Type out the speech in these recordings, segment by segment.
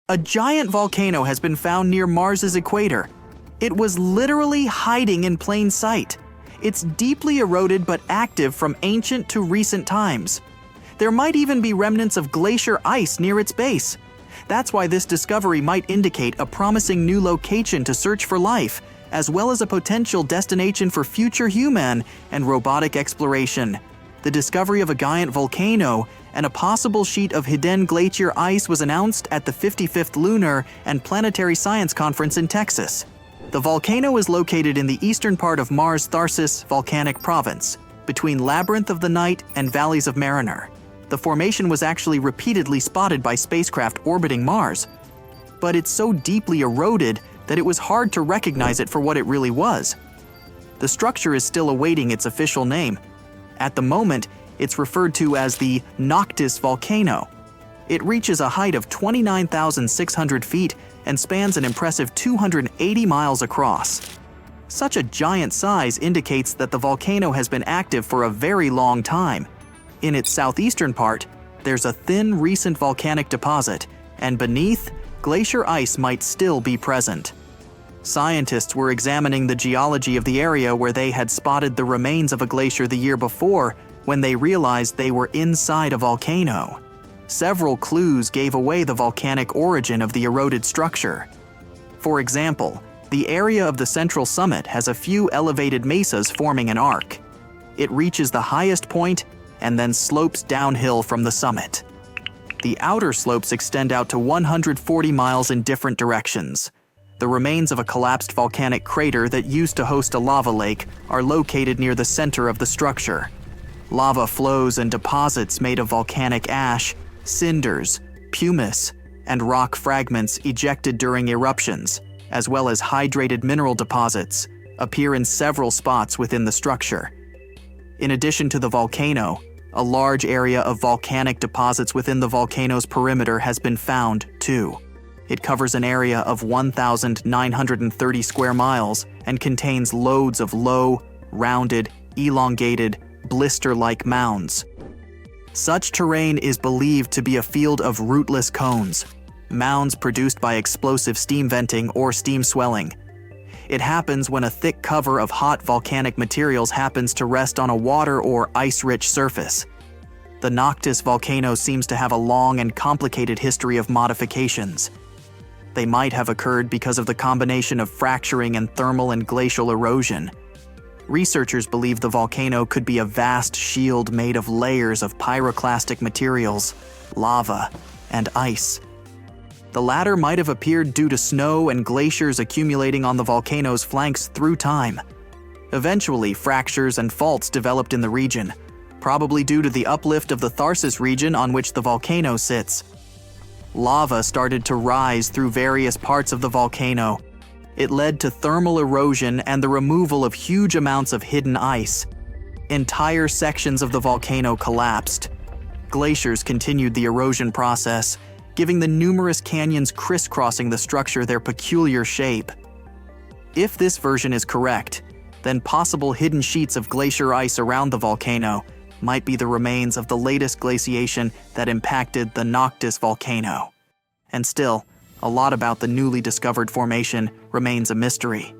A giant volcano has been found near Mars's equator. It was literally hiding in plain sight. It's deeply eroded but active from ancient to recent times. There might even be remnants of glacier ice near its base. That's why this discovery might indicate a promising new location to search for life, as well as a potential destination for future human and robotic exploration. The discovery of a giant volcano and a possible sheet of hidden glacier ice was announced at the 55th Lunar and Planetary Science Conference in Texas. The volcano is located in the eastern part of Mars' Tharsis volcanic province, between Labyrinth of the Night and Valleys of Mariner. The formation was actually repeatedly spotted by spacecraft orbiting Mars, but it's so deeply eroded that it was hard to recognize it for what it really was. The structure is still awaiting its official name. At the moment, it's referred to as the Noctis volcano. It reaches a height of 29,600 feet and spans an impressive 280 miles across. Such a giant size indicates that the volcano has been active for a very long time. In its southeastern part, there's a thin recent volcanic deposit, and beneath, glacier ice might still be present. Scientists were examining the geology of the area where they had spotted the remains of a glacier the year before when they realized they were inside a volcano. Several clues gave away the volcanic origin of the eroded structure. For example, the area of the central summit has a few elevated mesas forming an arc. It reaches the highest point and then slopes downhill from the summit. The outer slopes extend out to 140 miles in different directions. The remains of a collapsed volcanic crater that used to host a lava lake are located near the center of the structure. Lava flows and deposits made of volcanic ash, cinders, pumice, and rock fragments ejected during eruptions, as well as hydrated mineral deposits, appear in several spots within the structure. In addition to the volcano, a large area of volcanic deposits within the volcano's perimeter has been found, too. It covers an area of 1,930 square miles and contains loads of low, rounded, elongated, blister-like mounds. Such terrain is believed to be a field of rootless cones, mounds produced by explosive steam venting or steam swelling. It happens when a thick cover of hot volcanic materials happens to rest on a water or ice-rich surface. The Noctis volcano seems to have a long and complicated history of modifications. They might have occurred because of the combination of fracturing and thermal and glacial erosion. Researchers believe the volcano could be a vast shield made of layers of pyroclastic materials, lava, and ice. The latter might have appeared due to snow and glaciers accumulating on the volcano's flanks through time. Eventually, fractures and faults developed in the region, probably due to the uplift of the Tharsis region on which the volcano sits. Lava started to rise through various parts of the volcano. It led to thermal erosion and the removal of huge amounts of hidden ice. Entire sections of the volcano collapsed. Glaciers continued the erosion process, giving the numerous canyons crisscrossing the structure their peculiar shape. If this version is correct, then possible hidden sheets of glacier ice around the volcano might be the remains of the latest glaciation that impacted the Noctis volcano. And still, a lot about the newly discovered formation remains a mystery.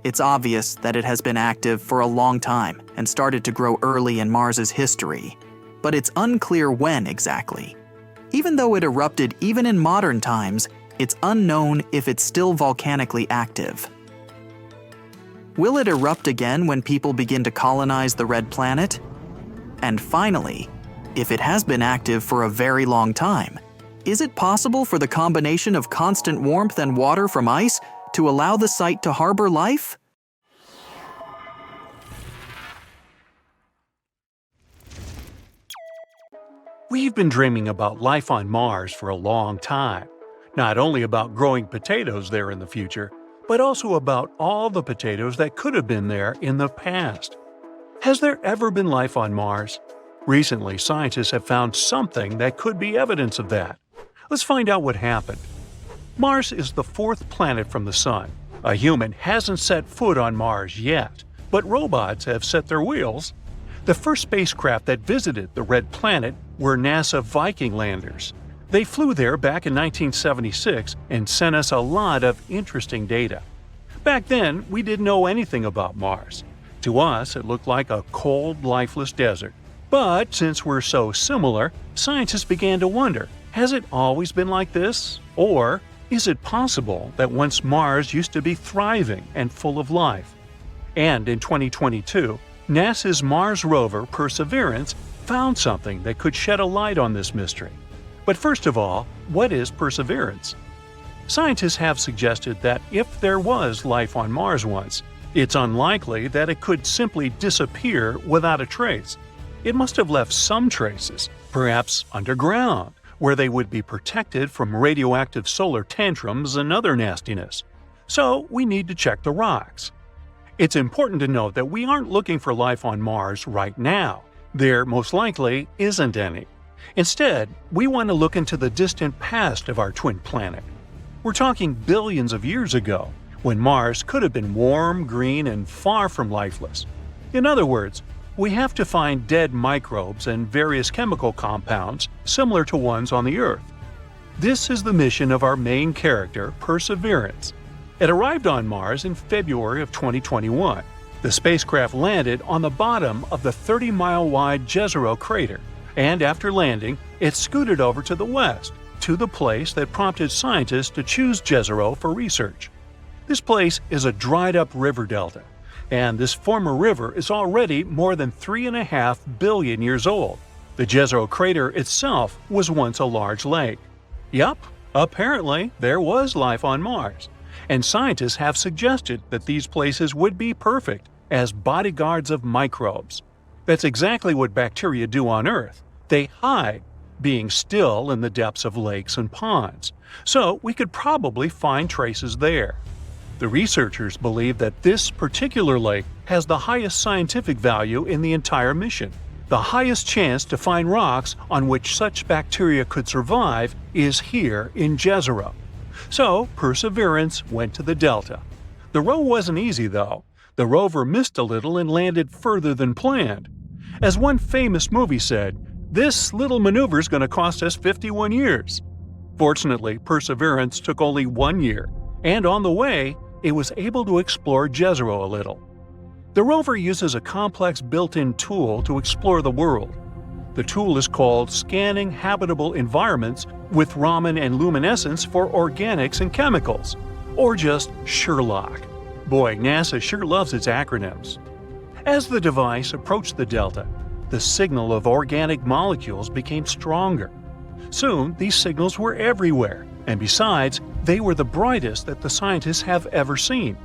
It's obvious that it has been active for a long time and started to grow early in Mars's history, but it's unclear when exactly. Even though it erupted even in modern times, it's unknown if it's still volcanically active. Will it erupt again when people begin to colonize the Red Planet? And finally, if it has been active for a very long time, is it possible for the combination of constant warmth and water from ice to allow the site to harbor life? We've been dreaming about life on Mars for a long time. Not only about growing potatoes there in the future, but also about all the potatoes that could have been there in the past. Has there ever been life on Mars? Recently, scientists have found something that could be evidence of that. Let's find out what happened. Mars is the fourth planet from the Sun. A human hasn't set foot on Mars yet, but robots have set their wheels. The first spacecraft that visited the Red Planet were NASA Viking landers. They flew there back in 1976 and sent us a lot of interesting data. Back then, we didn't know anything about Mars. To us, it looked like a cold, lifeless desert. But since we're so similar, scientists began to wonder, has it always been like this? Or is it possible that once Mars used to be thriving and full of life? And in 2022, NASA's Mars rover Perseverance found something that could shed a light on this mystery. But first of all, what is Perseverance? Scientists have suggested that if there was life on Mars once, it's unlikely that it could simply disappear without a trace. It must have left some traces, perhaps underground, where they would be protected from radioactive solar tantrums and other nastiness. So we need to check the rocks. It's important to note that we aren't looking for life on Mars right now. There most likely isn't any. Instead, we want to look into the distant past of our twin planet. We're talking billions of years ago, when Mars could have been warm, green, and far from lifeless. In other words, we have to find dead microbes and various chemical compounds similar to ones on the Earth. This is the mission of our main character, Perseverance. It arrived on Mars in February of 2021. The spacecraft landed on the bottom of the 30-mile-wide Jezero crater, and after landing, it scooted over to the west, to the place that prompted scientists to choose Jezero for research. This place is a dried-up river delta, and this former river is already more than 3.5 billion years old. The Jezero crater itself was once a large lake. Yup, apparently there was life on Mars, and scientists have suggested that these places would be perfect as bodyguards of microbes. That's exactly what bacteria do on Earth. They hide, being still in the depths of lakes and ponds, so we could probably find traces there. The researchers believe that this particular lake has the highest scientific value in the entire mission. The highest chance to find rocks on which such bacteria could survive is here in Jezero. So Perseverance went to the delta. The row wasn't easy though. The rover missed a little and landed further than planned. As one famous movie said, "This little maneuver's going to cost us 51 years." Fortunately, Perseverance took only 1 year, and on the way, it was able to explore Jezero a little. The rover uses a complex built-in tool to explore the world. The tool is called Scanning Habitable Environments with Raman and Luminescence for Organics and Chemicals, or just SHERLOC. Boy, NASA sure loves its acronyms. As the device approached the delta, the signal of organic molecules became stronger. Soon, these signals were everywhere, and besides, they were the brightest that the scientists have ever seen.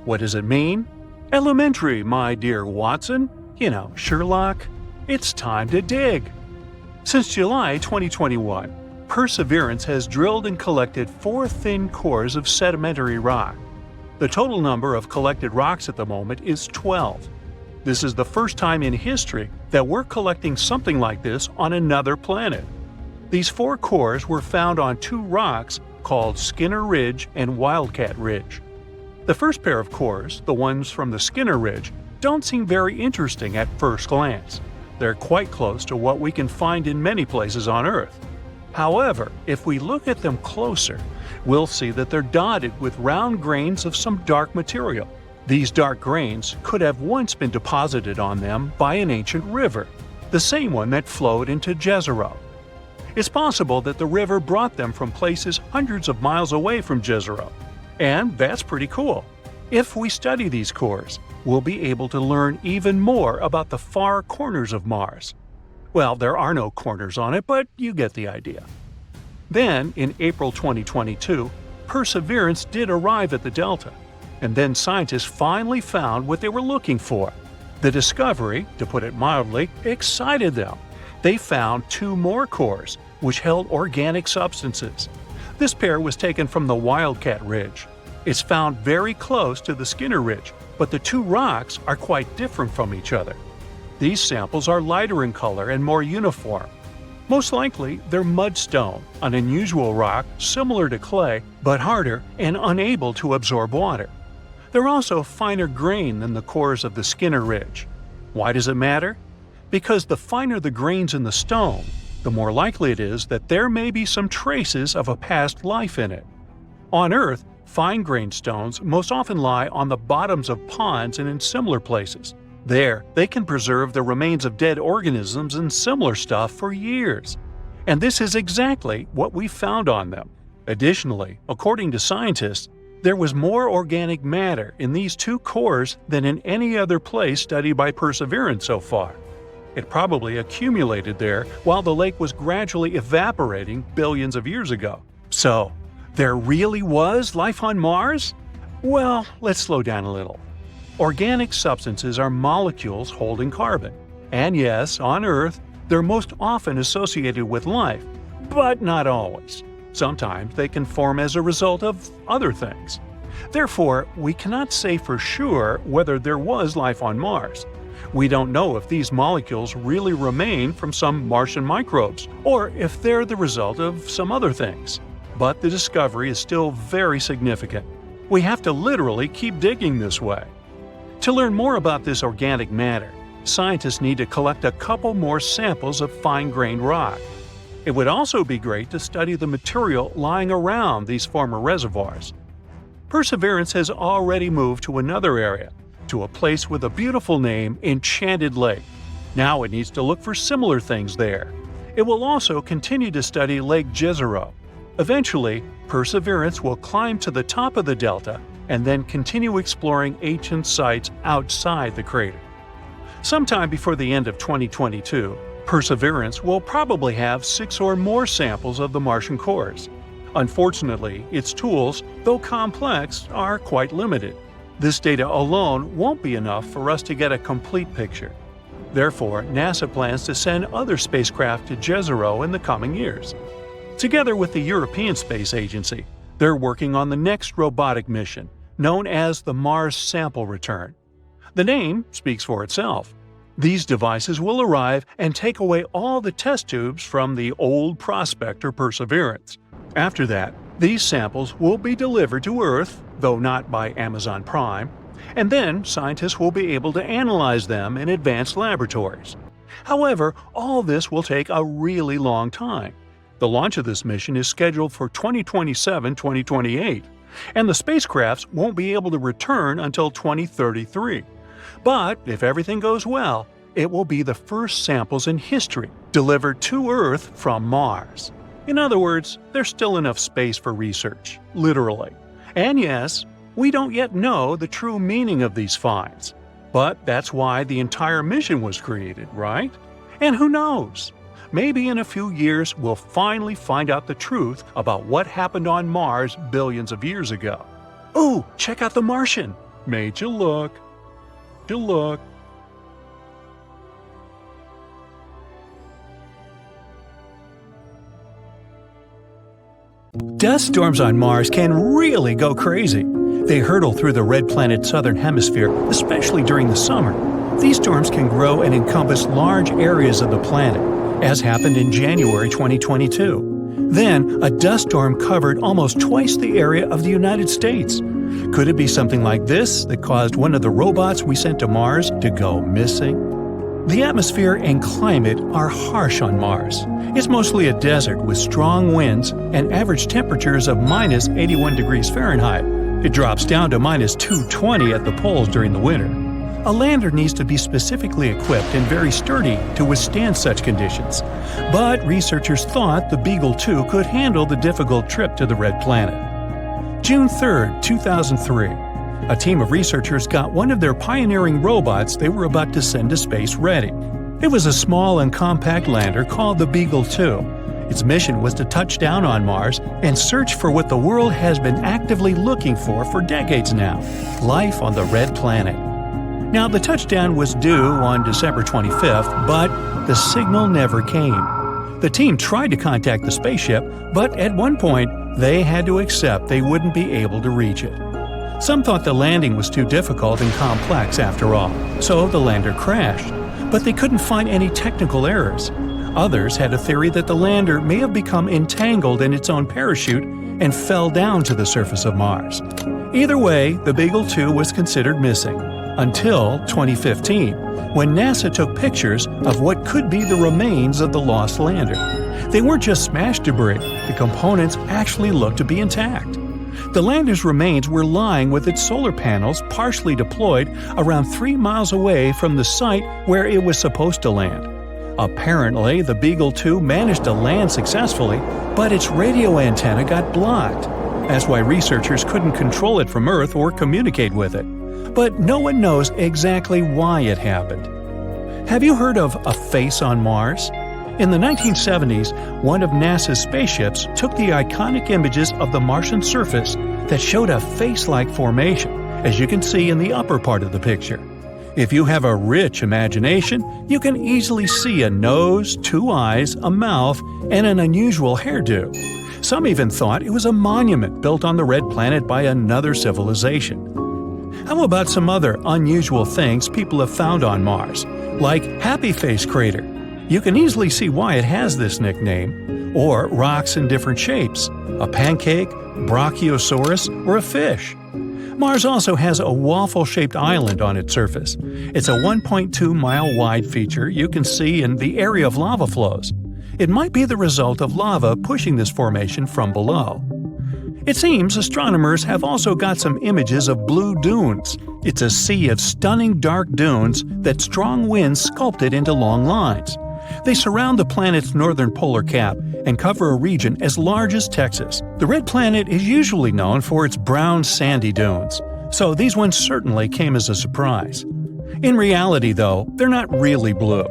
What does it mean? Elementary, my dear Watson. You know, Sherlock. It's time to dig. Since July 2021, Perseverance has drilled and collected 4 thin cores of sedimentary rock. The total number of collected rocks at the moment is 12. This is the first time in history that we're collecting something like this on another planet. These 4 cores were found on 2 rocks called Skinner Ridge and Wildcat Ridge. The first pair of cores, the ones from the Skinner Ridge, don't seem very interesting at first glance. They're quite close to what we can find in many places on Earth. However, if we look at them closer, we'll see that they're dotted with round grains of some dark material. These dark grains could have once been deposited on them by an ancient river, the same one that flowed into Jezero. It's possible that the river brought them from places hundreds of miles away from Jezero. And that's pretty cool. If we study these cores, we'll be able to learn even more about the far corners of Mars. Well, there are no corners on it, but you get the idea. Then, in April 2022, Perseverance did arrive at the delta, and then scientists finally found what they were looking for. The discovery, to put it mildly, excited them. They found 2 more cores, which held organic substances. This pair was taken from the Wildcat Ridge. It's found very close to the Skinner Ridge, but the 2 rocks are quite different from each other. These samples are lighter in color and more uniform. Most likely, they're mudstone, an unusual rock similar to clay, but harder and unable to absorb water. They're also finer grain than the cores of the Skinner Ridge. Why does it matter? Because the finer the grains in the stone, the more likely it is that there may be some traces of a past life in it. On Earth, fine-grained stones most often lie on the bottoms of ponds and in similar places. There, they can preserve the remains of dead organisms and similar stuff for years. And this is exactly what we found on them. Additionally, according to scientists, there was more organic matter in these two cores than in any other place studied by Perseverance so far. It probably accumulated there while the lake was gradually evaporating billions of years ago. So, there really was life on Mars? Well, let's slow down a little. Organic substances are molecules holding carbon. And yes, on Earth, they're most often associated with life, but not always. Sometimes they can form as a result of other things. Therefore, we cannot say for sure whether there was life on Mars. We don't know if these molecules really remain from some Martian microbes, or if they're the result of some other things. But the discovery is still very significant. We have to literally keep digging this way. To learn more about this organic matter, scientists need to collect a couple more samples of fine-grained rock. It would also be great to study the material lying around these former reservoirs. Perseverance has already moved to another area, to a place with a beautiful name, Enchanted Lake. Now it needs to look for similar things there. It will also continue to study Lake Jezero. Eventually, Perseverance will climb to the top of the delta and then continue exploring ancient sites outside the crater. Sometime before the end of 2022, Perseverance will probably have 6 or more samples of the Martian cores. Unfortunately, its tools, though complex, are quite limited. This data alone won't be enough for us to get a complete picture. Therefore, NASA plans to send other spacecraft to Jezero in the coming years. Together with the European Space Agency, they're working on the next robotic mission, known as the Mars Sample Return. The name speaks for itself. These devices will arrive and take away all the test tubes from the old Prospector Perseverance. After that, these samples will be delivered to Earth, though not by Amazon Prime, and then scientists will be able to analyze them in advanced laboratories. However, all this will take a really long time. The launch of this mission is scheduled for 2027-2028, and the spacecrafts won't be able to return until 2033. But if everything goes well, it will be the first samples in history delivered to Earth from Mars. In other words, there's still enough space for research, literally. And yes, we don't yet know the true meaning of these finds. But that's why the entire mission was created, right? And who knows? Maybe in a few years we'll finally find out the truth about what happened on Mars billions of years ago. Ooh, check out The Martian! Made you look. Look. Dust storms on Mars can really go crazy. They hurtle through the red planet's southern hemisphere, especially during the summer. These storms can grow and encompass large areas of the planet, as happened in January 2022. Then, a dust storm covered almost twice the area of the United States. Could it be something like this that caused one of the robots we sent to Mars to go missing? The atmosphere and climate are harsh on Mars. It's mostly a desert with strong winds and average temperatures of minus 81 degrees Fahrenheit. It drops down to minus 220 at the poles during the winter. A lander needs to be specifically equipped and very sturdy to withstand such conditions. But researchers thought the Beagle 2 could handle the difficult trip to the Red Planet. June 3, 2003. A team of researchers got one of their pioneering robots they were about to send to space ready. It was a small and compact lander called the Beagle 2. Its mission was to touch down on Mars and search for what the world has been actively looking for decades now: life on the Red Planet. Now, the touchdown was due on December 25th, but the signal never came. The team tried to contact the spaceship, but at one point, they had to accept they wouldn't be able to reach it. Some thought the landing was too difficult and complex after all, so the lander crashed. But they couldn't find any technical errors. Others had a theory that the lander may have become entangled in its own parachute and fell down to the surface of Mars. Either way, the Beagle 2 was considered missing. until 2015, when NASA took pictures of what could be the remains of the lost lander. They weren't just smashed debris, the components actually looked to be intact. The lander's remains were lying with its solar panels partially deployed around 3 miles away from the site where it was supposed to land. Apparently, the Beagle 2 managed to land successfully, but its radio antenna got blocked. That's why researchers couldn't control it from Earth or communicate with it. But no one knows exactly why it happened. Have you heard of a face on Mars? In the 1970s, one of NASA's spaceships took the iconic images of the Martian surface that showed a face-like formation, as you can see in the upper part of the picture. If you have a rich imagination, you can easily see a nose, 2 eyes, a mouth, and an unusual hairdo. Some even thought it was a monument built on the Red Planet by another civilization. How about some other unusual things people have found on Mars, like Happy Face Crater? You can easily see why it has this nickname. Or rocks in different shapes, a pancake, Brachiosaurus, or a fish. Mars also has a waffle-shaped island on its surface. It's a 1.2-mile-wide feature you can see in the area of lava flows. It might be the result of lava pushing this formation from below. It seems astronomers have also got some images of blue dunes. It's a sea of stunning dark dunes that strong winds sculpted into long lines. They surround the planet's northern polar cap and cover a region as large as Texas. The Red Planet is usually known for its brown sandy dunes, so these ones certainly came as a surprise. In reality, though, they're not really blue.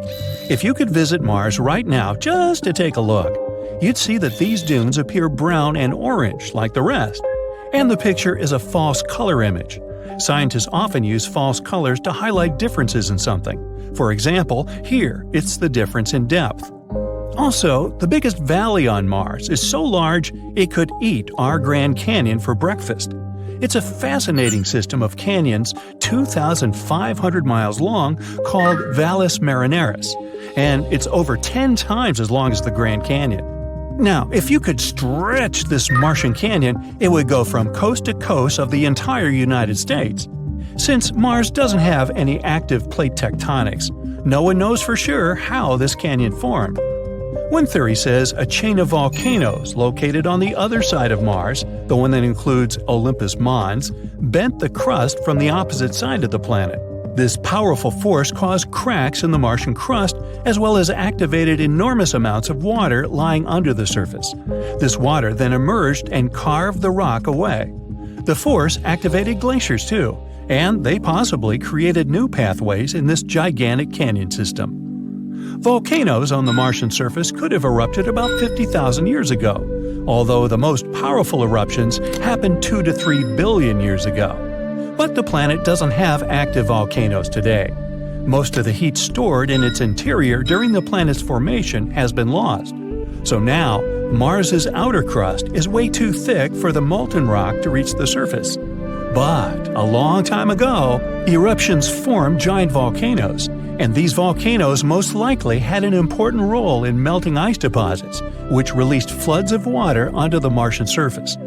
If you could visit Mars right now just to take a look, you'd see that these dunes appear brown and orange like the rest. And the picture is a false color image. Scientists often use false colors to highlight differences in something. For example, here it's the difference in depth. Also, the biggest valley on Mars is so large it could eat our Grand Canyon for breakfast. It's a fascinating system of canyons 2,500 miles long called Valles Marineris, and it's over 10 times as long as the Grand Canyon. Now, if you could stretch this Martian canyon, it would go from coast to coast of the entire United States. Since Mars doesn't have any active plate tectonics, no one knows for sure how this canyon formed. One theory says a chain of volcanoes located on the other side of Mars, the one that includes Olympus Mons, bent the crust from the opposite side of the planet. This powerful force caused cracks in the Martian crust as well as activated enormous amounts of water lying under the surface. This water then emerged and carved the rock away. The force activated glaciers too, and they possibly created new pathways in this gigantic canyon system. Volcanoes on the Martian surface could have erupted about 50,000 years ago, although the most powerful eruptions happened 2 to 3 billion years ago. But the planet doesn't have active volcanoes today. Most of the heat stored in its interior during the planet's formation has been lost. So now, Mars's outer crust is way too thick for the molten rock to reach the surface. But a long time ago, eruptions formed giant volcanoes, and these volcanoes most likely had an important role in melting ice deposits, which released floods of water onto the Martian surface.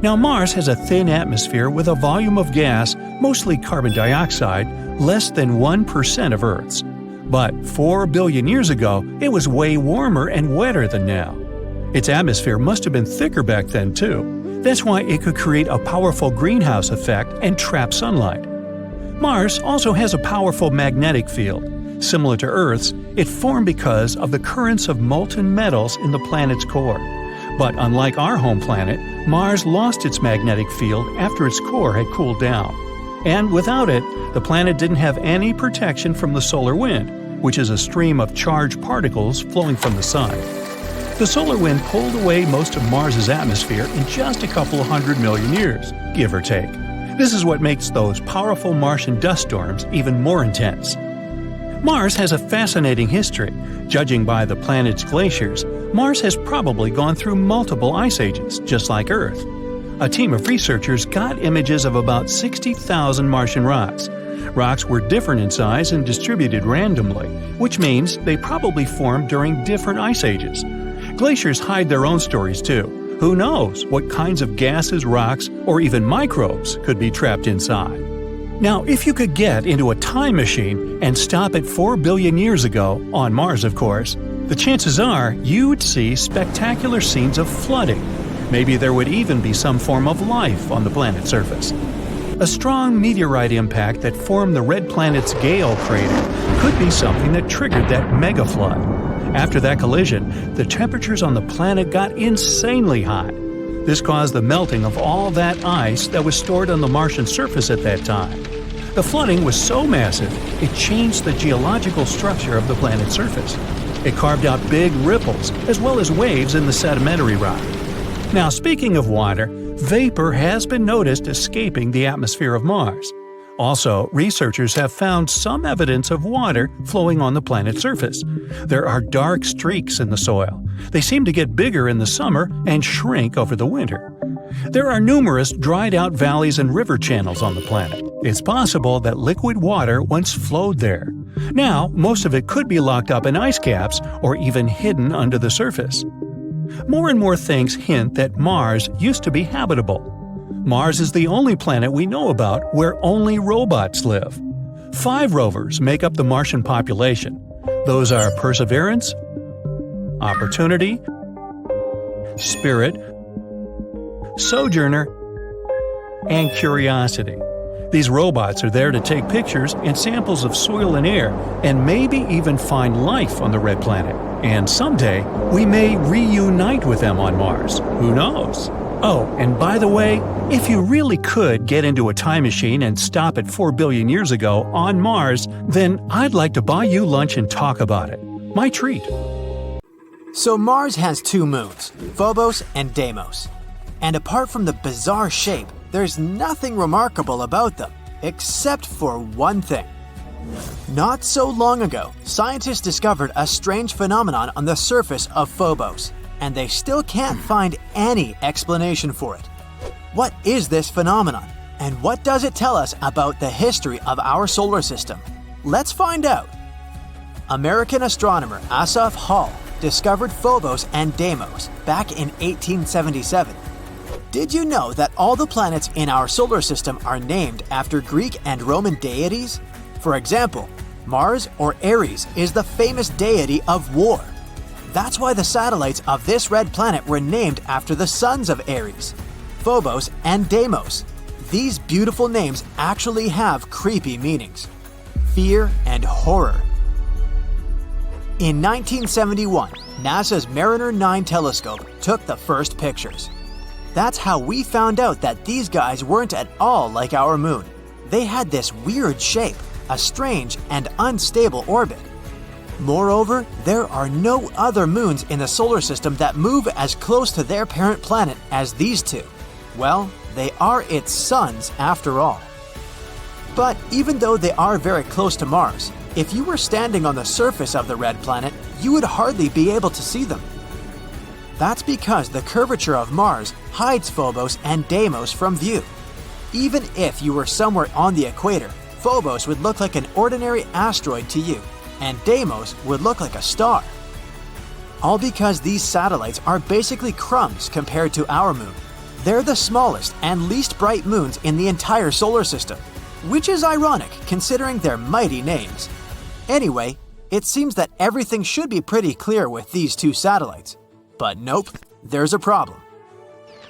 Now, Mars has a thin atmosphere with a volume of gas, mostly carbon dioxide, less than 1% of Earth's. But 4 billion years ago, it was way warmer and wetter than now. Its atmosphere must have been thicker back then, too. That's why it could create a powerful greenhouse effect and trap sunlight. Mars also has a powerful magnetic field. Similar to Earth's, it formed because of the currents of molten metals in the planet's core. But unlike our home planet, Mars lost its magnetic field after its core had cooled down. And without it, the planet didn't have any protection from the solar wind, which is a stream of charged particles flowing from the sun. The solar wind pulled away most of Mars's atmosphere in just a couple of 100 million years, give or take. This is what makes those powerful Martian dust storms even more intense. Mars has a fascinating history. Judging by the planet's glaciers, Mars has probably gone through multiple ice ages, just like Earth. A team of researchers got images of about 60,000 Martian rocks. Rocks were different in size and distributed randomly, which means they probably formed during different ice ages. Glaciers hide their own stories too. Who knows what kinds of gases, rocks, or even microbes could be trapped inside? Now, if you could get into a time machine and stop it 4 billion years ago, on Mars of course, the chances are you'd see spectacular scenes of flooding. Maybe there would even be some form of life on the planet's surface. A strong meteorite impact that formed the red planet's Gale crater could be something that triggered that mega flood. After that collision, the temperatures on the planet got insanely hot. This caused the melting of all that ice that was stored on the Martian surface at that time. The flooding was so massive, it changed the geological structure of the planet's surface. It carved out big ripples, as well as waves in the sedimentary rock. Now, speaking of water, vapor has been noticed escaping the atmosphere of Mars. Also, researchers have found some evidence of water flowing on the planet's surface. There are dark streaks in the soil. They seem to get bigger in the summer and shrink over the winter. There are numerous dried-out valleys and river channels on the planet. It's possible that liquid water once flowed there. Now, most of it could be locked up in ice caps or even hidden under the surface. More and more things hint that Mars used to be habitable. Mars is the only planet we know about where only robots live. 5 rovers make up the Martian population. Those are Perseverance, Opportunity, Spirit, Sojourner, and Curiosity. These robots are there to take pictures and samples of soil and air, and maybe even find life on the red planet. And someday, we may reunite with them on Mars. Who knows? Oh, and by the way, if you really could get into a time machine and stop it 4 billion years ago on Mars, then I'd like to buy you lunch and talk about it. My treat. So Mars has 2 moons, Phobos and Deimos. And apart from the bizarre shape, there's nothing remarkable about them, except for one thing. Not so long ago, scientists discovered a strange phenomenon on the surface of Phobos, and they still can't find any explanation for it. What is this phenomenon, and what does it tell us about the history of our solar system? Let's find out. American astronomer Asaph Hall discovered Phobos and Deimos back in 1877. Did you know that all the planets in our solar system are named after Greek and Roman deities? For example, Mars or Ares is the famous deity of war. That's why the satellites of this red planet were named after the sons of Ares, Phobos and Deimos. These beautiful names actually have creepy meanings: fear and horror. In 1971, NASA's Mariner 9 telescope took the first pictures. That's how we found out that these guys weren't at all like our moon. They had this weird shape, a strange and unstable orbit. Moreover, there are no other moons in the solar system that move as close to their parent planet as these 2. Well, they are its sons after all. But even though they are very close to Mars, if you were standing on the surface of the red planet, you would hardly be able to see them. That's because the curvature of Mars hides Phobos and Deimos from view. Even if you were somewhere on the equator, Phobos would look like an ordinary asteroid to you, and Deimos would look like a star. All because these satellites are basically crumbs compared to our moon. They're the smallest and least bright moons in the entire solar system, which is ironic considering their mighty names. Anyway, it seems that everything should be pretty clear with these 2 satellites. But nope, there's a problem.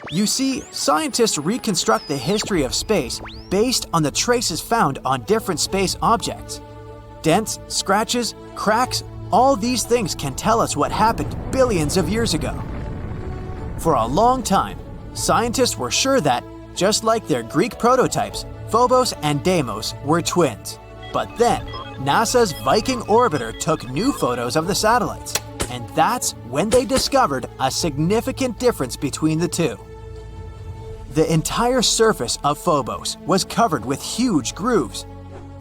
You see, scientists reconstruct the history of space based on the traces found on different space objects. Dents, scratches, cracks, all these things can tell us what happened billions of years ago. For a long time, scientists were sure that, just like their Greek prototypes, Phobos and Deimos were twins. But then, NASA's Viking orbiter took new photos of the satellites, and that's when they discovered a significant difference between the 2. The entire surface of Phobos was covered with huge grooves.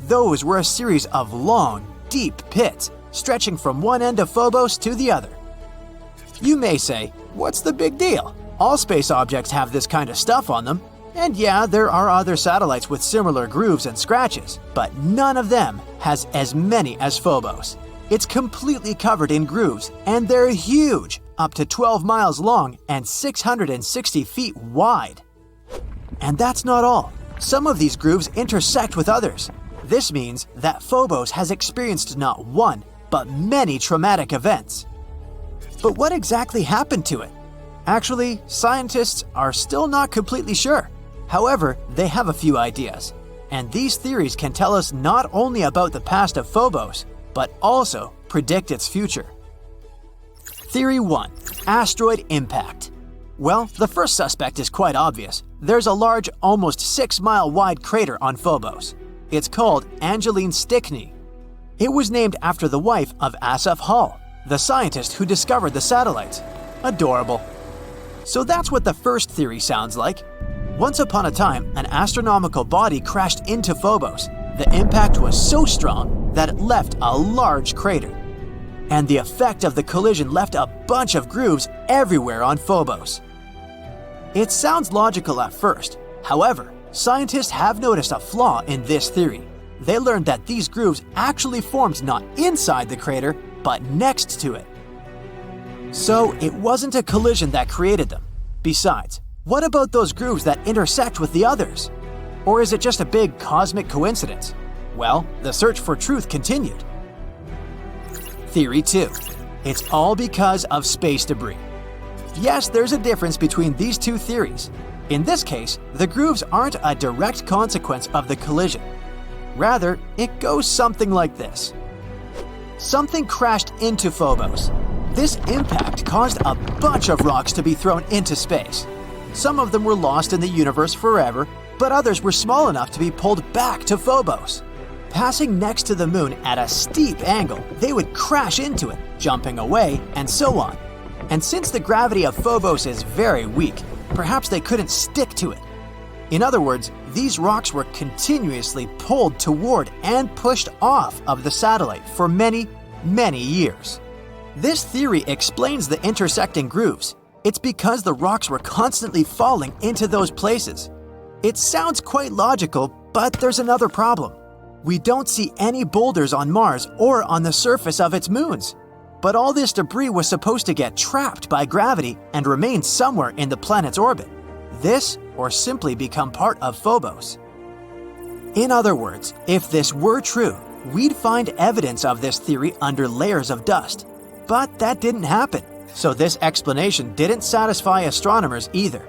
Those were a series of long, deep pits stretching from one end of Phobos to the other. You may say, what's the big deal? All space objects have this kind of stuff on them. And yeah, there are other satellites with similar grooves and scratches, but none of them has as many as Phobos. It's completely covered in grooves, and they're huge, up to 12 miles long and 660 feet wide. And that's not all. Some of these grooves intersect with others. This means that Phobos has experienced not one, but many traumatic events. But what exactly happened to it? Actually, scientists are still not completely sure. However, they have a few ideas. And these theories can tell us not only about the past of Phobos, but also predict its future. Theory 1. Asteroid impact. Well, the first suspect is quite obvious. There's a large, almost 6-mile wide crater on Phobos. It's called Angeline Stickney. It was named after the wife of Asaph Hall, the scientist who discovered the satellites. Adorable. So that's what the first theory sounds like. Once upon a time, an astronomical body crashed into Phobos. The impact was so strong that it left a large crater. And the effect of the collision left a bunch of grooves everywhere on Phobos. It sounds logical at first. However, scientists have noticed a flaw in this theory. They learned that these grooves actually formed not inside the crater, but next to it. So it wasn't a collision that created them. Besides, what about those grooves that intersect with the others? Or is it just a big cosmic coincidence? Well, the search for truth continued. Theory 2. It's all because of space debris. Yes, there's a difference between these two theories. In this case, the grooves aren't a direct consequence of the collision. Rather, it goes something like this. Something crashed into Phobos. This impact caused a bunch of rocks to be thrown into space. Some of them were lost in the universe forever, but others were small enough to be pulled back to Phobos. Passing next to the moon at a steep angle, they would crash into it, jumping away, and so on. And since the gravity of Phobos is very weak, perhaps they couldn't stick to it. In other words, these rocks were continuously pulled toward and pushed off of the satellite for many, many years. This theory explains the intersecting grooves. It's because the rocks were constantly falling into those places. It sounds quite logical, but there's another problem. We don't see any boulders on Mars or on the surface of its moons. But all this debris was supposed to get trapped by gravity and remain somewhere in the planet's orbit. This, or simply become part of Phobos. In other words, if this were true, we'd find evidence of this theory under layers of dust. But that didn't happen, so this explanation didn't satisfy astronomers either.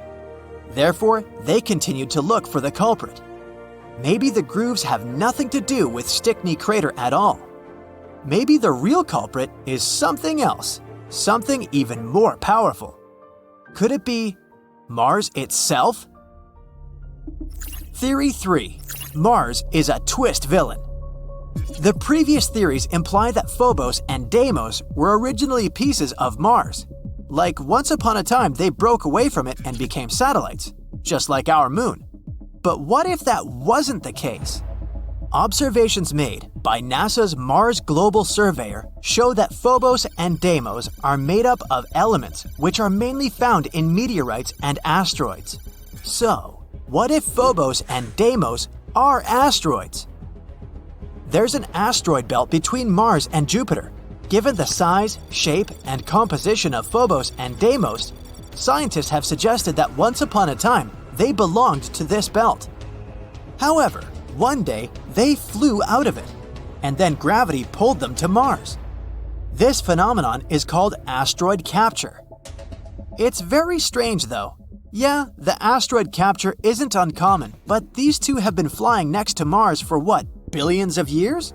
Therefore, they continued to look for the culprit. Maybe the grooves have nothing to do with Stickney Crater at all. Maybe the real culprit is something else, something even more powerful. Could it be Mars itself? Theory 3. Mars is a twist villain. The previous theories imply that Phobos and Deimos were originally pieces of Mars. Like once upon a time they broke away from it and became satellites, just like our moon. But what if that wasn't the case? Observations made by NASA's Mars Global Surveyor show that Phobos and Deimos are made up of elements which are mainly found in meteorites and asteroids. So, what if Phobos and Deimos are asteroids? There's an asteroid belt between Mars and Jupiter. Given the size, shape, and composition of Phobos and Deimos, scientists have suggested that once upon a time they belonged to this belt. However, one day they flew out of it, and then gravity pulled them to Mars. This phenomenon is called asteroid capture. It's very strange though. Yeah, the asteroid capture isn't uncommon, but these two have been flying next to Mars for what, billions of years?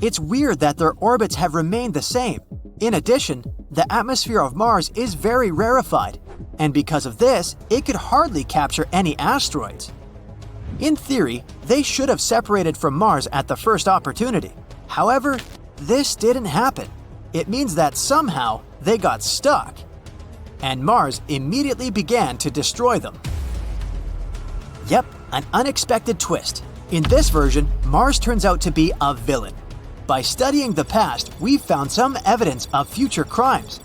It's weird that their orbits have remained the same. In addition, the atmosphere of Mars is very rarefied, and because of this, it could hardly capture any asteroids. In theory, they should have separated from Mars at the first opportunity. However, this didn't happen. It means that somehow they got stuck, and Mars immediately began to destroy them. Yep, an unexpected twist. In this version, Mars turns out to be a villain. By studying the past, we've found some evidence of future crimes.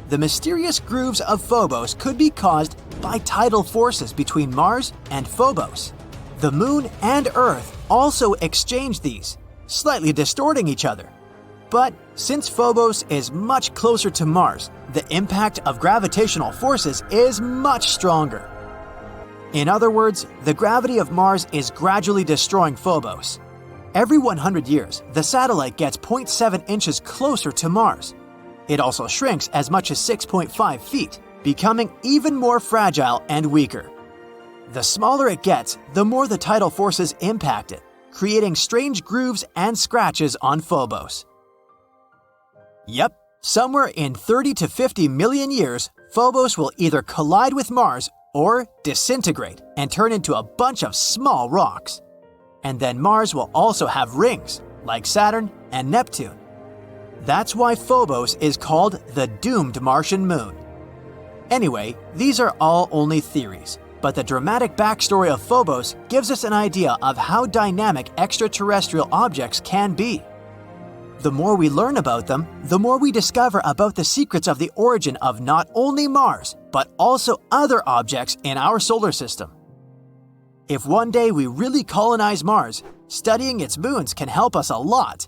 The mysterious grooves of Phobos could be caused by tidal forces between Mars and Phobos. The Moon and Earth also exchange these, slightly distorting each other. But since Phobos is much closer to Mars, the impact of gravitational forces is much stronger. In other words, the gravity of Mars is gradually destroying Phobos. Every 100 years, the satellite gets 0.7 inches closer to Mars. It also shrinks as much as 6.5 feet, becoming even more fragile and weaker. The smaller it gets, the more the tidal forces impact it, creating strange grooves and scratches on Phobos. Yep, somewhere in 30 to 50 million years, Phobos will either collide with Mars or disintegrate and turn into a bunch of small rocks. And then Mars will also have rings, like Saturn and Neptune. That's why Phobos is called the doomed Martian moon. Anyway, these are all only theories, but the dramatic backstory of Phobos gives us an idea of how dynamic extraterrestrial objects can be. The more we learn about them, the more we discover about the secrets of the origin of not only Mars, but also other objects in our solar system. If one day we really colonize Mars, studying its moons can help us a lot.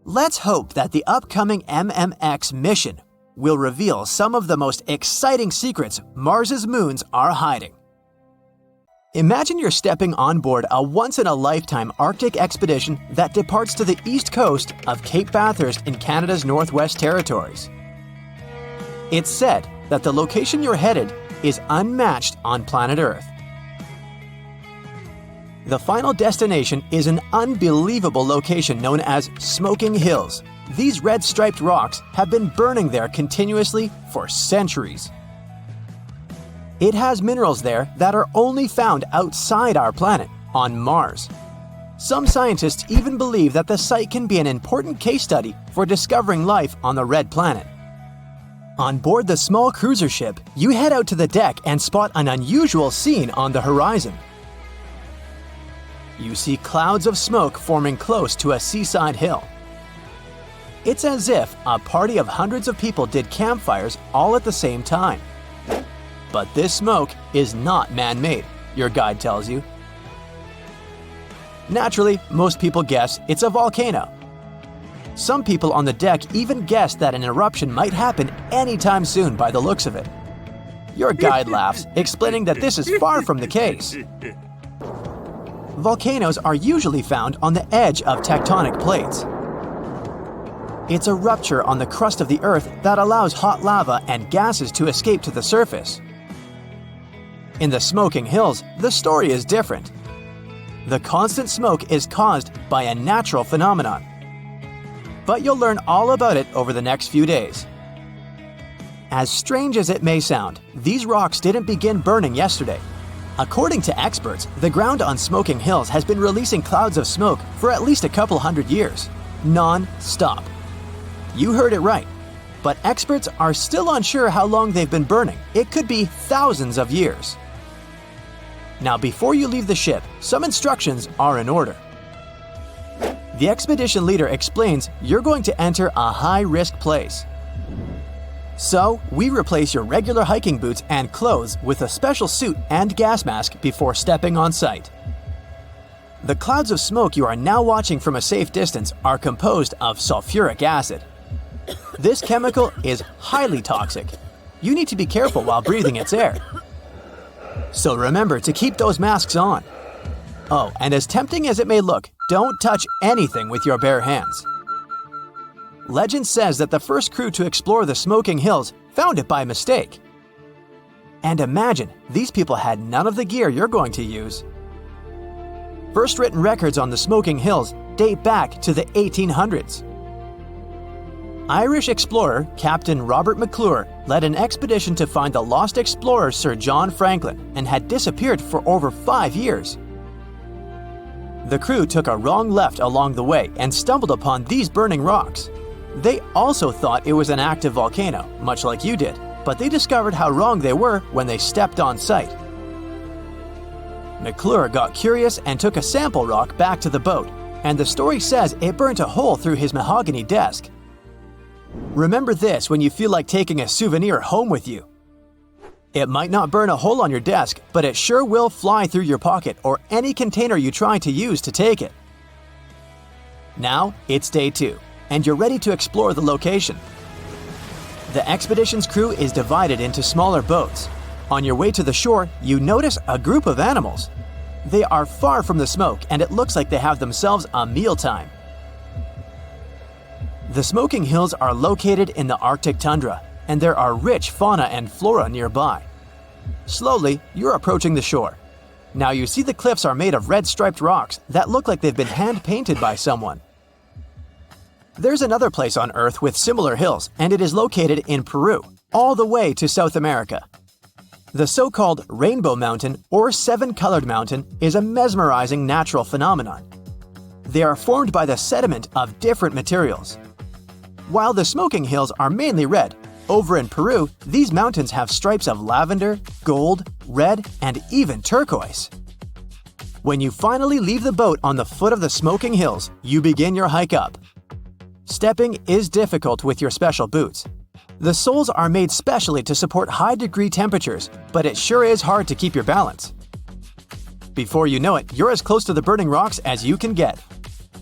Let's hope that the upcoming MMX mission will reveal some of the most exciting secrets Mars's moons are hiding. Imagine you're stepping on board a once-in-a-lifetime Arctic expedition that departs to the east coast of Cape Bathurst in Canada's Northwest Territories. It's said that the location you're headed is unmatched on planet Earth. The final destination is an unbelievable location known as Smoking Hills. These red-striped rocks have been burning there continuously for centuries. It has minerals there that are only found outside our planet, on Mars. Some scientists even believe that the site can be an important case study for discovering life on the Red Planet. On board the small cruiser ship, you head out to the deck and spot an unusual scene on the horizon. You see clouds of smoke forming close to a seaside hill. It's as if a party of hundreds of people did campfires all at the same time. But this smoke is not man-made, your guide tells you. Naturally, most people guess it's a volcano. Some people on the deck even guess that an eruption might happen anytime soon by the looks of it. Your guide laughs, explaining that this is far from the case. Volcanoes are usually found on the edge of tectonic plates. It's a rupture on the crust of the Earth that allows hot lava and gases to escape to the surface. In the Smoking Hills, the story is different. The constant smoke is caused by a natural phenomenon. But you'll learn all about it over the next few days. As strange as it may sound, these rocks didn't begin burning yesterday. According to experts, the ground on Smoking Hills has been releasing clouds of smoke for at least a couple hundred years, non-stop. You heard it right. But experts are still unsure how long they've been burning. It could be thousands of years. Now, before you leave the ship, some instructions are in order. The expedition leader explains you're going to enter a high-risk place. So, we replace your regular hiking boots and clothes with a special suit and gas mask before stepping on site. The clouds of smoke you are now watching from a safe distance are composed of sulfuric acid. This chemical is highly toxic. You need to be careful while breathing its air. So remember to keep those masks on. Oh, and as tempting as it may look, don't touch anything with your bare hands. Legend says that the first crew to explore the Smoking Hills found it by mistake. And imagine, these people had none of the gear you're going to use. First written records on the Smoking Hills date back to the 1800s. Irish explorer Captain Robert McClure led an expedition to find the lost explorer Sir John Franklin and had disappeared for over 5 years. The crew took a wrong left along the way and stumbled upon these burning rocks. They also thought it was an active volcano, much like you did, but they discovered how wrong they were when they stepped on site. McClure got curious and took a sample rock back to the boat, and the story says it burnt a hole through his mahogany desk. Remember this when you feel like taking a souvenir home with you. It might not burn a hole on your desk, but it sure will fly through your pocket or any container you try to use to take it. Now, it's day 2, and you're ready to explore the location. The expedition's crew is divided into smaller boats. On your way to the shore, you notice a group of animals. They are far from the smoke, and it looks like they have themselves a mealtime. The smoking hills are located in the Arctic tundra, and there are rich fauna and flora nearby. Slowly, you're approaching the shore. Now you see the cliffs are made of red striped rocks that look like they've been hand-painted by someone. There's another place on Earth with similar hills, and it is located in Peru, all the way to South America. The so-called Rainbow Mountain or Seven-Colored Mountain is a mesmerizing natural phenomenon. They are formed by the sediment of different materials. While the smoking hills are mainly red, over in Peru, these mountains have stripes of lavender, gold, red, and even turquoise. When you finally leave the boat on the foot of the smoking hills, you begin your hike up. Stepping is difficult with your special boots. The soles are made specially to support high-degree temperatures, but it sure is hard to keep your balance. Before you know it, you're as close to the burning rocks as you can get.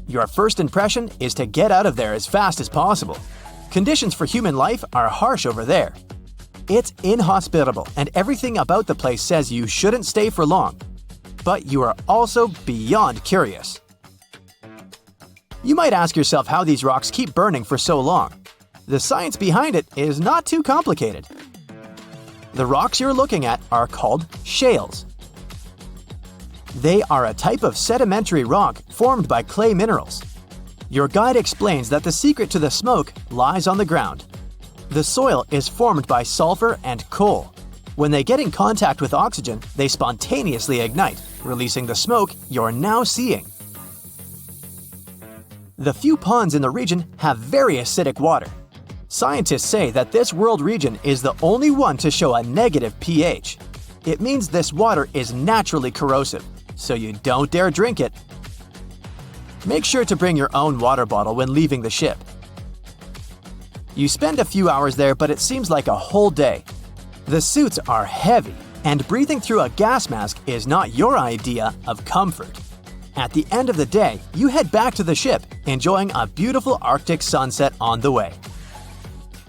Your first impression is to get out of there as fast as possible. Conditions for human life are harsh over there. It's inhospitable, and everything about the place says you shouldn't stay for long. But you are also beyond curious. You might ask yourself how these rocks keep burning for so long. The science behind it is not too complicated. The rocks you're looking at are called shales. They are a type of sedimentary rock formed by clay minerals. Your guide explains that the secret to the smoke lies on the ground. The soil is formed by sulfur and coal. When they get in contact with oxygen, they spontaneously ignite, releasing the smoke you're now seeing. The few ponds in the region have very acidic water. Scientists say that this world region is the only one to show a negative pH. It means this water is naturally corrosive, so you don't dare drink it. Make sure to bring your own water bottle when leaving the ship. You spend a few hours there, but it seems like a whole day. The suits are heavy, and breathing through a gas mask is not your idea of comfort. At the end of the day, you head back to the ship, enjoying a beautiful Arctic sunset on the way.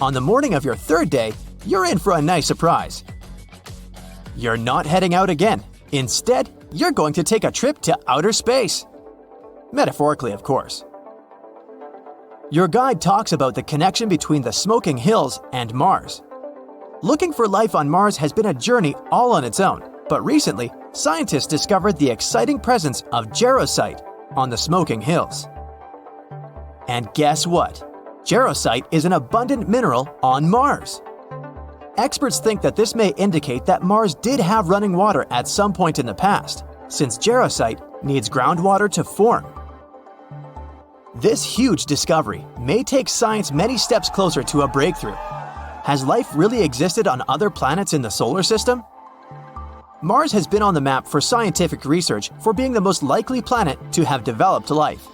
On the morning of your third day, you're in for a nice surprise. You're not heading out again. Instead, you're going to take a trip to outer space. Metaphorically, of course. Your guide talks about the connection between the smoking hills and Mars. Looking for life on Mars has been a journey all on its own, but recently, scientists discovered the exciting presence of jarosite on the smoking hills. And guess what? Jarosite is an abundant mineral on Mars. Experts think that this may indicate that Mars did have running water at some point in the past, since jarosite needs groundwater to form. This huge discovery may take science many steps closer to a breakthrough. Has life really existed on other planets in the solar system? Mars has been on the map for scientific research for being the most likely planet to have developed life.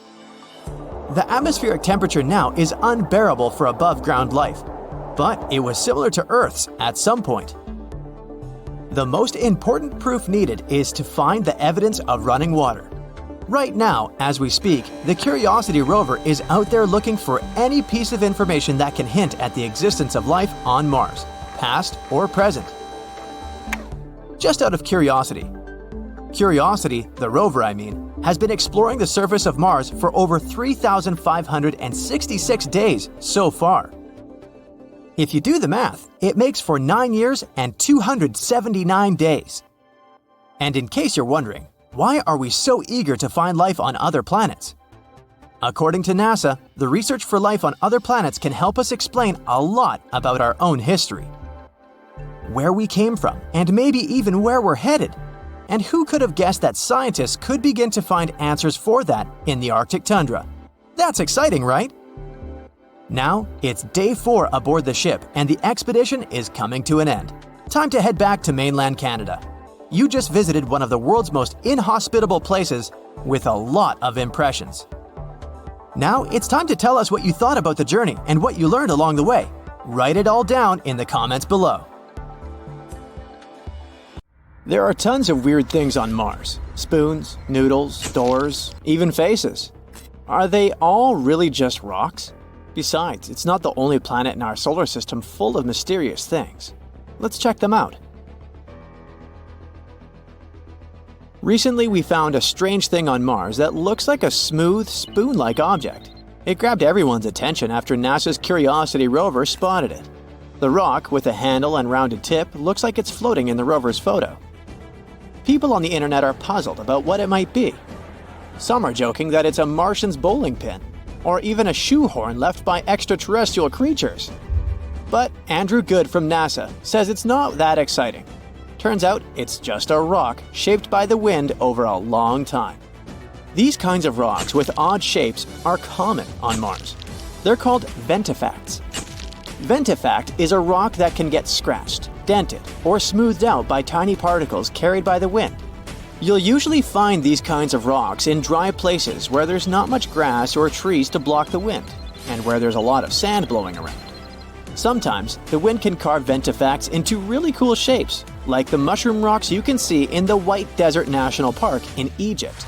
The atmospheric temperature now is unbearable for above-ground life, but it was similar to Earth's at some point. The most important proof needed is to find the evidence of running water. Right now, as we speak, the Curiosity rover is out there looking for any piece of information that can hint at the existence of life on Mars, past or present. Just out of curiosity. Curiosity, the rover has been exploring the surface of Mars for over 3,566 days so far. If you do the math, it makes for 9 years and 279 days. And in case you're wondering, why are we so eager to find life on other planets? According to NASA, the research for life on other planets can help us explain a lot about our own history. Where we came from, and maybe even where we're headed. And who could have guessed that scientists could begin to find answers for that in the Arctic tundra? That's exciting, right? Now, it's day 4 aboard the ship, and the expedition is coming to an end. Time to head back to mainland Canada. You just visited one of the world's most inhospitable places with a lot of impressions. Now, it's time to tell us what you thought about the journey and what you learned along the way. Write it all down in the comments below. There are tons of weird things on Mars. Spoons, noodles, doors, even faces. Are they all really just rocks? Besides, it's not the only planet in our solar system full of mysterious things. Let's check them out. Recently, we found a strange thing on Mars that looks like a smooth, spoon-like object. It grabbed everyone's attention after NASA's Curiosity rover spotted it. The rock, with a handle and rounded tip, looks like it's floating in the rover's photo. People on the internet are puzzled about what it might be. Some are joking that it's a Martian's bowling pin, or even a shoehorn left by extraterrestrial creatures. But Andrew Good from NASA says it's not that exciting. Turns out it's just a rock shaped by the wind over a long time. These kinds of rocks with odd shapes are common on Mars. They're called ventifacts. Ventifact is a rock that can get scratched, dented, or smoothed out by tiny particles carried by the wind. You'll usually find these kinds of rocks in dry places where there's not much grass or trees to block the wind, and where there's a lot of sand blowing around. Sometimes, the wind can carve ventifacts into really cool shapes, like the mushroom rocks you can see in the White Desert National Park in Egypt.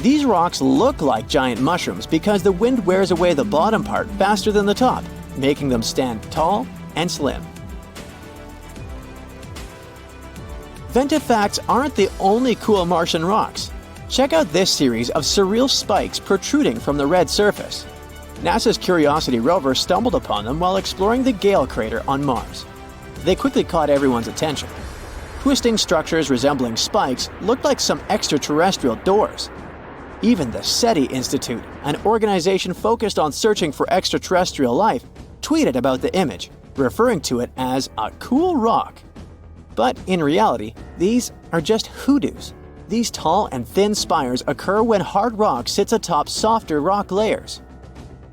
These rocks look like giant mushrooms because the wind wears away the bottom part faster than the top, making them stand tall and slim. Ventifacts aren't the only cool Martian rocks. Check out this series of surreal spikes protruding from the red surface. NASA's Curiosity rover stumbled upon them while exploring the Gale crater on Mars. They quickly caught everyone's attention. Twisting structures resembling spikes looked like some extraterrestrial doors. Even the SETI Institute, an organization focused on searching for extraterrestrial life, tweeted about the image, referring to it as a cool rock. But in reality, these are just hoodoos. These tall and thin spires occur when hard rock sits atop softer rock layers.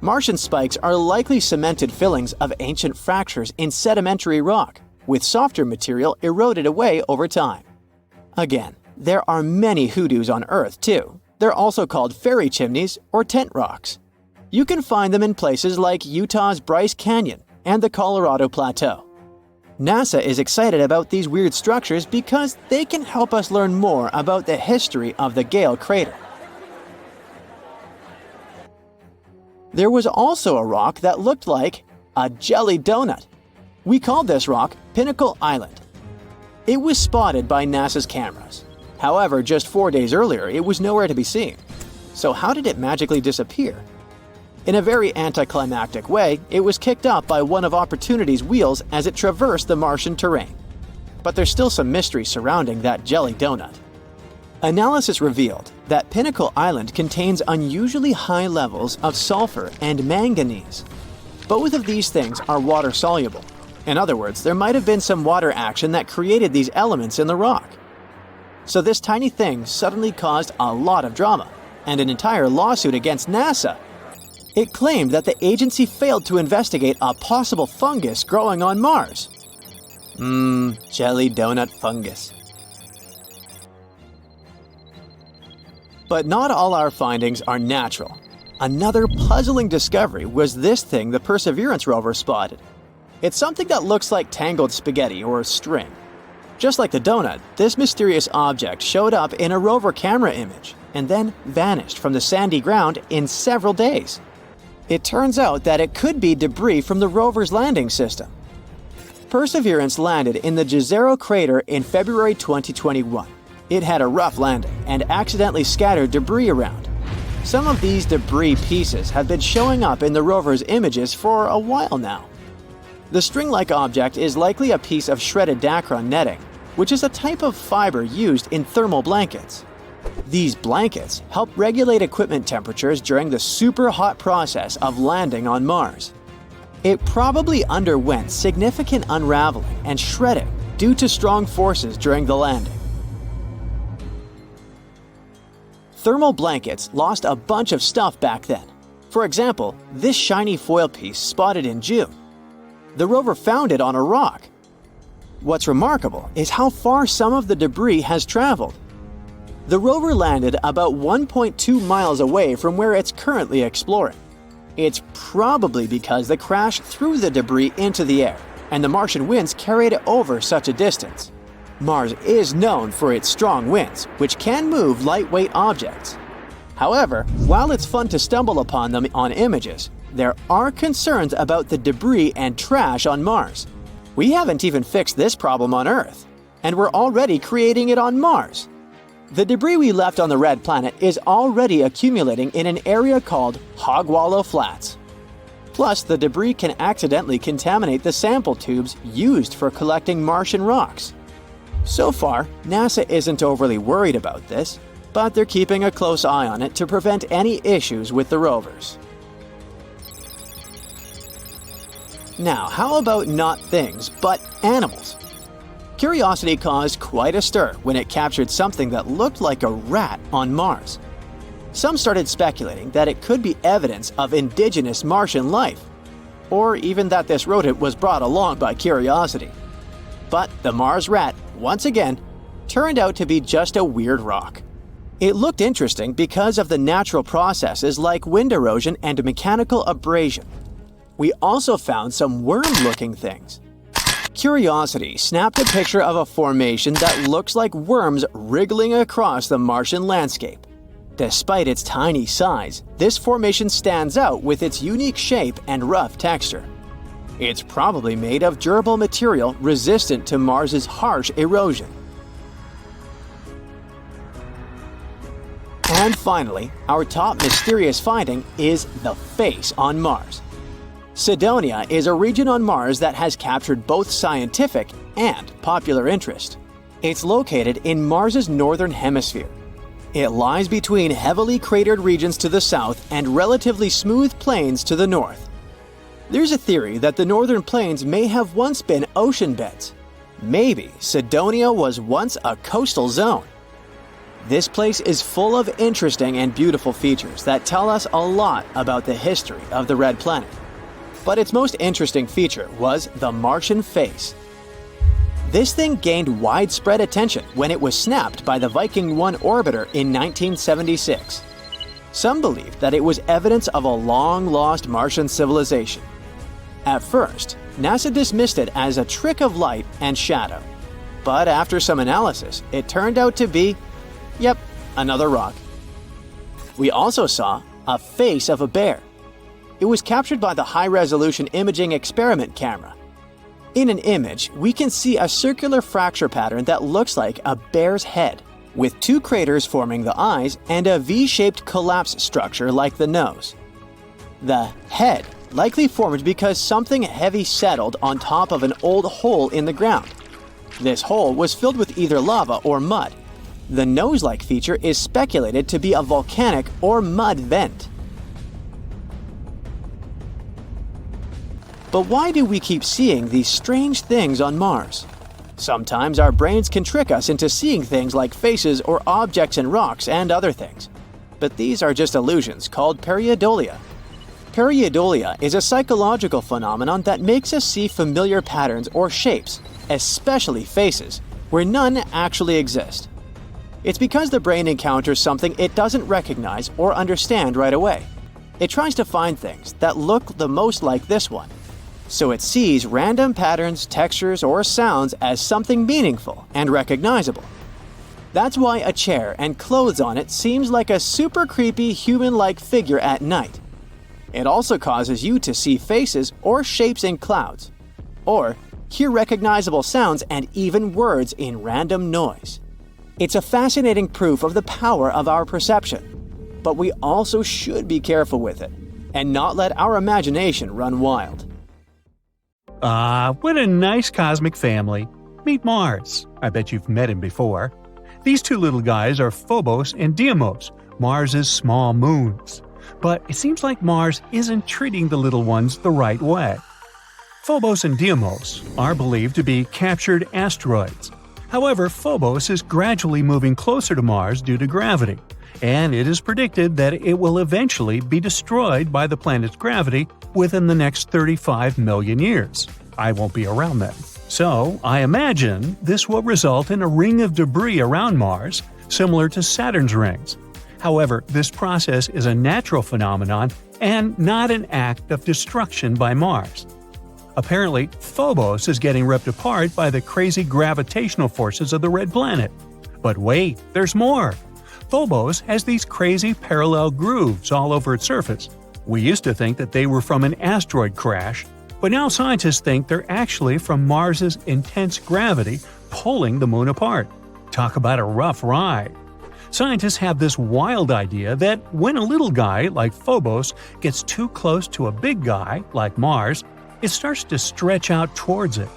Martian spikes are likely cemented fillings of ancient fractures in sedimentary rock, with softer material eroded away over time. Again, there are many hoodoos on Earth too. They're also called fairy chimneys or tent rocks. You can find them in places like Utah's Bryce Canyon and the Colorado Plateau. NASA is excited about these weird structures because they can help us learn more about the history of the Gale crater. There was also a rock that looked like a jelly donut. We called this rock Pinnacle Island. It was spotted by NASA's cameras. However, just 4 days earlier, it was nowhere to be seen. So how did it magically disappear? In a very anticlimactic way, it was kicked up by one of Opportunity's wheels as it traversed the Martian terrain. But there's still some mystery surrounding that jelly donut. Analysis revealed that Pinnacle Island contains unusually high levels of sulfur and manganese. Both of these things are water-soluble. In other words, there might have been some water action that created these elements in the rock. So this tiny thing suddenly caused a lot of drama, and an entire lawsuit against NASA. It claimed that the agency failed to investigate a possible fungus growing on Mars. Jelly donut fungus. But not all our findings are natural. Another puzzling discovery was this thing the Perseverance rover spotted. It's something that looks like tangled spaghetti or string. Just like the donut, this mysterious object showed up in a rover camera image and then vanished from the sandy ground in several days. It turns out that it could be debris from the rover's landing system. Perseverance landed in the Jezero crater in February 2021. It had a rough landing and accidentally scattered debris around. Some of these debris pieces have been showing up in the rover's images for a while now. The string-like object is likely a piece of shredded Dacron netting, which is a type of fiber used in thermal blankets. These blankets help regulate equipment temperatures during the super hot process of landing on Mars. It probably underwent significant unraveling and shredding due to strong forces during the landing. Thermal blankets lost a bunch of stuff back then. For example, this shiny foil piece spotted in June. The rover found it on a rock. What's remarkable is how far some of the debris has traveled. The rover landed about 1.2 miles away from where it's currently exploring. It's probably because the crash threw the debris into the air, and the Martian winds carried it over such a distance. Mars is known for its strong winds, which can move lightweight objects. However, while it's fun to stumble upon them on images, there are concerns about the debris and trash on Mars. We haven't even fixed this problem on Earth, and we're already creating it on Mars. The debris we left on the Red Planet is already accumulating in an area called Hogwallow Flats. Plus, the debris can accidentally contaminate the sample tubes used for collecting Martian rocks. So far, NASA isn't overly worried about this, but they're keeping a close eye on it to prevent any issues with the rovers. Now, how about not things, but animals? Curiosity caused quite a stir when it captured something that looked like a rat on Mars. Some started speculating that it could be evidence of indigenous Martian life, or even that this rodent was brought along by Curiosity. But the Mars rat, once again, turned out to be just a weird rock. It looked interesting because of the natural processes like wind erosion and mechanical abrasion. We also found some worm-looking things. Curiosity snapped a picture of a formation that looks like worms wriggling across the Martian landscape. Despite its tiny size, this formation stands out with its unique shape and rough texture. It's probably made of durable material resistant to Mars's harsh erosion. And finally, our top mysterious finding is the face on Mars. Cydonia is a region on Mars that has captured both scientific and popular interest. It's located in Mars's northern hemisphere. It lies between heavily cratered regions to the south and relatively smooth plains to the north. There's a theory that the northern plains may have once been ocean beds. Maybe Cydonia was once a coastal zone. This place is full of interesting and beautiful features that tell us a lot about the history of the Red Planet. But its most interesting feature was the Martian face. This thing gained widespread attention when it was snapped by the Viking 1 orbiter in 1976. Some believed that it was evidence of a long-lost Martian civilization. At first, NASA dismissed it as a trick of light and shadow. But after some analysis, it turned out to be, yep, another rock. We also saw a face of a bear. It was captured by the high-resolution imaging experiment camera. In an image, we can see a circular fracture pattern that looks like a bear's head, with two craters forming the eyes and a V-shaped collapse structure like the nose. The head likely formed because something heavy settled on top of an old hole in the ground. This hole was filled with either lava or mud. The nose-like feature is speculated to be a volcanic or mud vent. But why do we keep seeing these strange things on Mars? Sometimes our brains can trick us into seeing things like faces or objects in rocks and other things. But these are just illusions called pareidolia. Pareidolia is a psychological phenomenon that makes us see familiar patterns or shapes, especially faces, where none actually exist. It's because the brain encounters something it doesn't recognize or understand right away. It tries to find things that look the most like this one. So it sees random patterns, textures, or sounds as something meaningful and recognizable. That's why a chair and clothes on it seems like a super creepy human-like figure at night. It also causes you to see faces or shapes in clouds, or hear recognizable sounds and even words in random noise. It's a fascinating proof of the power of our perception, but we also should be careful with it and not let our imagination run wild. What a nice cosmic family. Meet Mars. I bet you've met him before. These two little guys are Phobos and Deimos, Mars's small moons. But it seems like Mars isn't treating the little ones the right way. Phobos and Deimos are believed to be captured asteroids. However, Phobos is gradually moving closer to Mars due to gravity, and it is predicted that it will eventually be destroyed by the planet's gravity within the next 35 million years. I won't be around then. So, I imagine this will result in a ring of debris around Mars, similar to Saturn's rings. However, this process is a natural phenomenon and not an act of destruction by Mars. Apparently, Phobos is getting ripped apart by the crazy gravitational forces of the Red Planet. But wait, there's more! Phobos has these crazy parallel grooves all over its surface. We used to think that they were from an asteroid crash, but now scientists think they're actually from Mars's intense gravity pulling the moon apart. Talk about a rough ride. Scientists have this wild idea that when a little guy like Phobos gets too close to a big guy like Mars, it starts to stretch out towards it.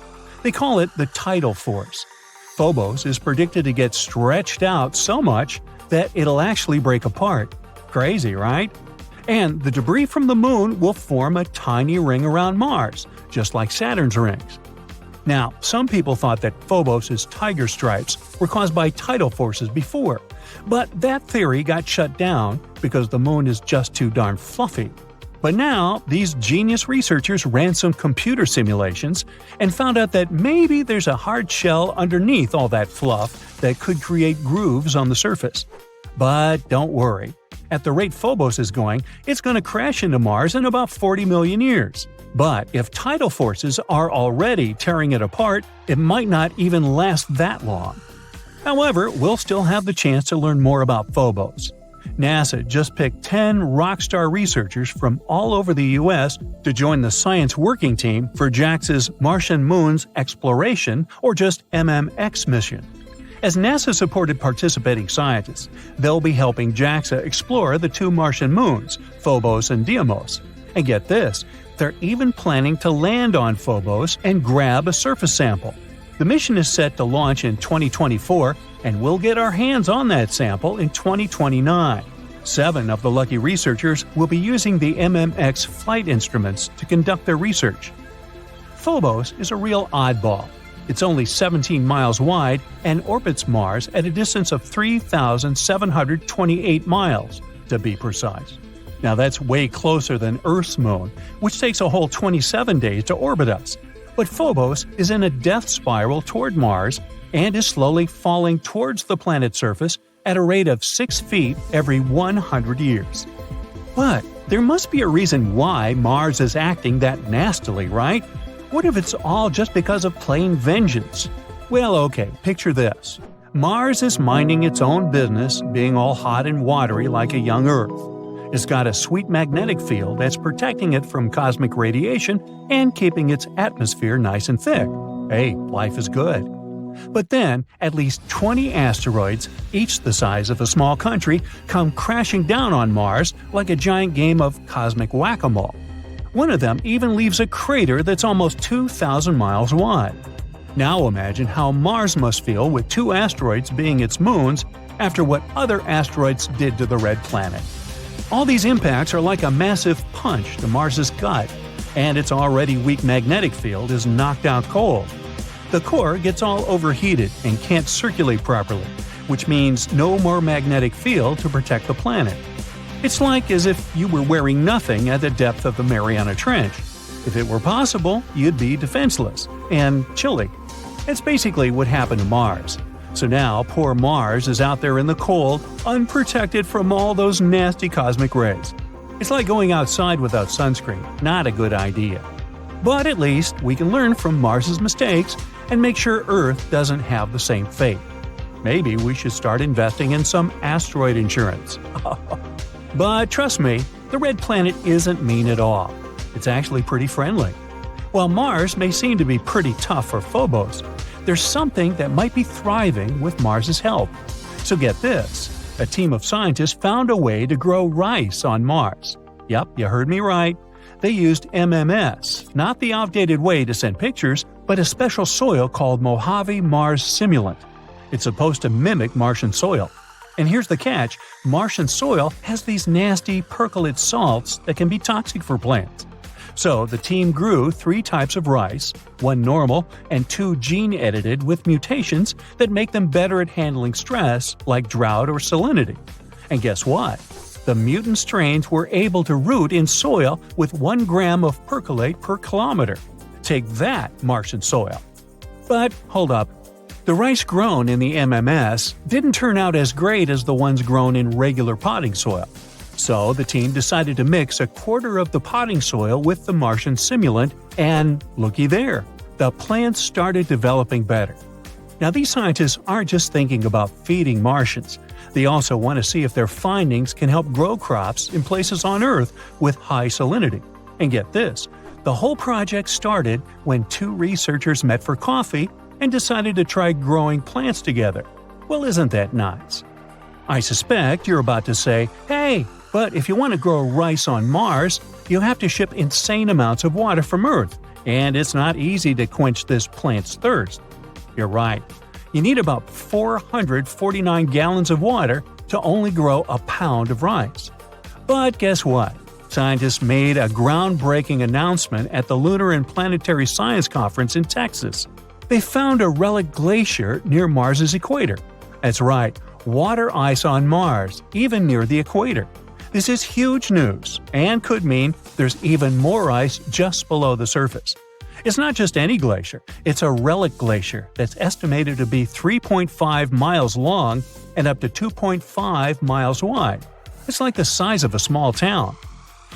They call it the tidal force. Phobos is predicted to get stretched out so much that it'll actually break apart. Crazy, right? And the debris from the moon will form a tiny ring around Mars, just like Saturn's rings. Now, some people thought that Phobos' tiger stripes were caused by tidal forces before, but that theory got shut down because the moon is just too darn fluffy. But now, these genius researchers ran some computer simulations and found out that maybe there's a hard shell underneath all that fluff that could create grooves on the surface. But don't worry. At the rate Phobos is going, it's going to crash into Mars in about 40 million years. But if tidal forces are already tearing it apart, it might not even last that long. However, we'll still have the chance to learn more about Phobos. NASA just picked 10 rockstar researchers from all over the U.S. to join the science working team for JAXA's Martian Moons Exploration, or just MMX mission. As NASA-supported participating scientists, they'll be helping JAXA explore the 2 Martian moons, Phobos and Deimos. And get this, they're even planning to land on Phobos and grab a surface sample. The mission is set to launch in 2024, and we'll get our hands on that sample in 2029. 7 of the lucky researchers will be using the MMX flight instruments to conduct their research. Phobos is a real oddball. It's only 17 miles wide and orbits Mars at a distance of 3,728 miles, to be precise. Now that's way closer than Earth's moon, which takes a whole 27 days to orbit us. But Phobos is in a death spiral toward Mars and is slowly falling towards the planet's surface at a rate of 6 feet every 100 years. But there must be a reason why Mars is acting that nastily, right? What if it's all just because of plain vengeance? Well, okay, picture this. Mars is minding its own business, being all hot and watery like a young Earth. It's got a sweet magnetic field that's protecting it from cosmic radiation and keeping its atmosphere nice and thick. Hey, life is good. But then, at least 20 asteroids, each the size of a small country, come crashing down on Mars like a giant game of cosmic whack-a-mole. One of them even leaves a crater that's almost 2,000 miles wide. Now imagine how Mars must feel with 2 asteroids being its moons after what other asteroids did to the Red Planet. All these impacts are like a massive punch to Mars's gut, and its already weak magnetic field is knocked out cold. The core gets all overheated and can't circulate properly, which means no more magnetic field to protect the planet. It's like as if you were wearing nothing at the depth of the Mariana Trench. If it were possible, you'd be defenseless and chilly. It's basically what happened to Mars. So now, poor Mars is out there in the cold, unprotected from all those nasty cosmic rays. It's like going outside without sunscreen, not a good idea. But at least we can learn from Mars's mistakes and make sure Earth doesn't have the same fate. Maybe we should start investing in some asteroid insurance. But trust me, the Red Planet isn't mean at all. It's actually pretty friendly. While Mars may seem to be pretty tough for Phobos, there's something that might be thriving with Mars's help. So get this, a team of scientists found a way to grow rice on Mars. Yep, you heard me right. They used MMS, not the outdated way to send pictures, but a special soil called Mojave Mars Simulant. It's supposed to mimic Martian soil. And here's the catch, Martian soil has these nasty percolate salts that can be toxic for plants. So the team grew 3 types of rice, 1 normal and 2 gene-edited with mutations that make them better at handling stress like drought or salinity. And guess what? The mutant strains were able to root in soil with 1 gram of percolate per kilometer. Take that, Martian soil. But hold up. The rice grown in the MMS didn't turn out as great as the ones grown in regular potting soil. So the team decided to mix a quarter of the potting soil with the Martian simulant, and looky there, the plants started developing better. Now these scientists aren't just thinking about feeding Martians, they also want to see if their findings can help grow crops in places on Earth with high salinity. And get this, the whole project started when 2 researchers met for coffee and decided to try growing plants together. Well, isn't that nice? I suspect you're about to say, hey, but if you want to grow rice on Mars, you have to ship insane amounts of water from Earth, and it's not easy to quench this plant's thirst. You're right. You need about 449 gallons of water to only grow a pound of rice. But guess what? Scientists made a groundbreaking announcement at the Lunar and Planetary Science Conference in Texas. They found a relic glacier near Mars's equator. That's right, water ice on Mars, even near the equator. This is huge news, and could mean there's even more ice just below the surface. It's not just any glacier, it's a relic glacier that's estimated to be 3.5 miles long and up to 2.5 miles wide. It's like the size of a small town.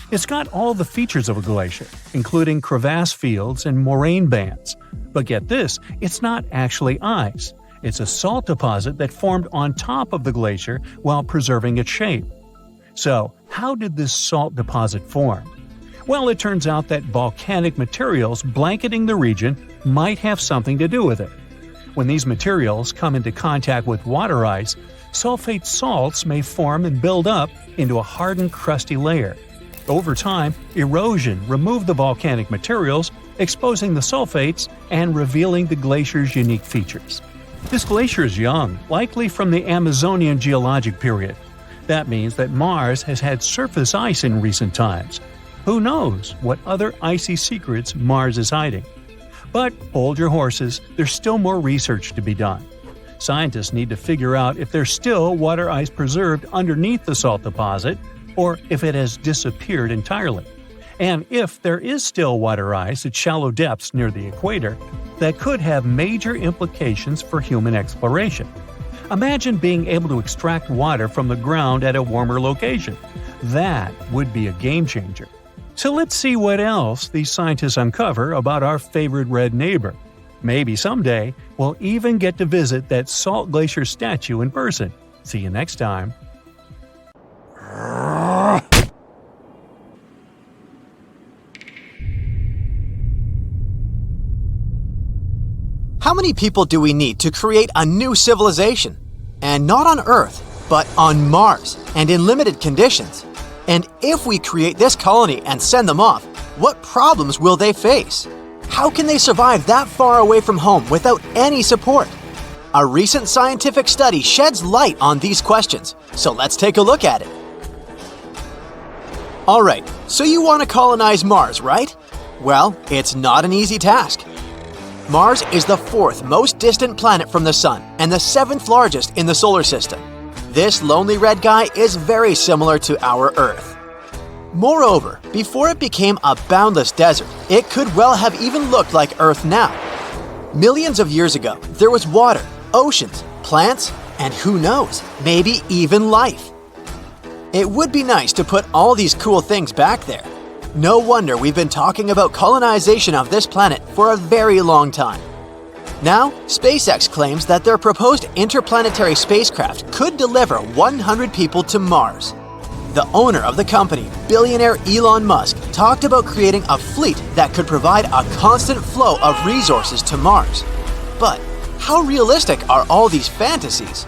It's got all the features of a glacier, including crevasse fields and moraine bands. But get this, it's not actually ice. It's a salt deposit that formed on top of the glacier while preserving its shape. So, how did this salt deposit form? Well, it turns out that volcanic materials blanketing the region might have something to do with it. When these materials come into contact with water ice, sulfate salts may form and build up into a hardened, crusty layer. Over time, erosion removed the volcanic materials, exposing the sulfates and revealing the glacier's unique features. This glacier is young, likely from the Amazonian geologic period. That means that Mars has had surface ice in recent times. Who knows what other icy secrets Mars is hiding? But hold your horses, there's still more research to be done. Scientists need to figure out if there's still water ice preserved underneath the salt deposit, or if it has disappeared entirely. And if there is still water ice at shallow depths near the equator, that could have major implications for human exploration. Imagine being able to extract water from the ground at a warmer location. That would be a game changer. So let's see what else these scientists uncover about our favorite red neighbor. Maybe someday we'll even get to visit that salt glacier statue in person. See you next time. How many people do we need to create a new civilization? And not on Earth, but on Mars, and in limited conditions. And if we create this colony and send them off, what problems will they face? How can they survive that far away from home without any support? A recent scientific study sheds light on these questions, so let's take a look at it. Alright, so you want to colonize Mars, right? Well, it's not an easy task. Mars is the fourth most distant planet from the Sun and the seventh largest in the solar system. This lonely red guy is very similar to our Earth. Moreover, before it became a boundless desert, it could well have even looked like Earth now. Millions of years ago, there was water, oceans, plants, and who knows, maybe even life. It would be nice to put all these cool things back there. No wonder we've been talking about colonization of this planet for a very long time. Now, SpaceX claims that their proposed interplanetary spacecraft could deliver 100 people to Mars. The owner of the company, billionaire Elon Musk, talked about creating a fleet that could provide a constant flow of resources to Mars. But how realistic are all these fantasies?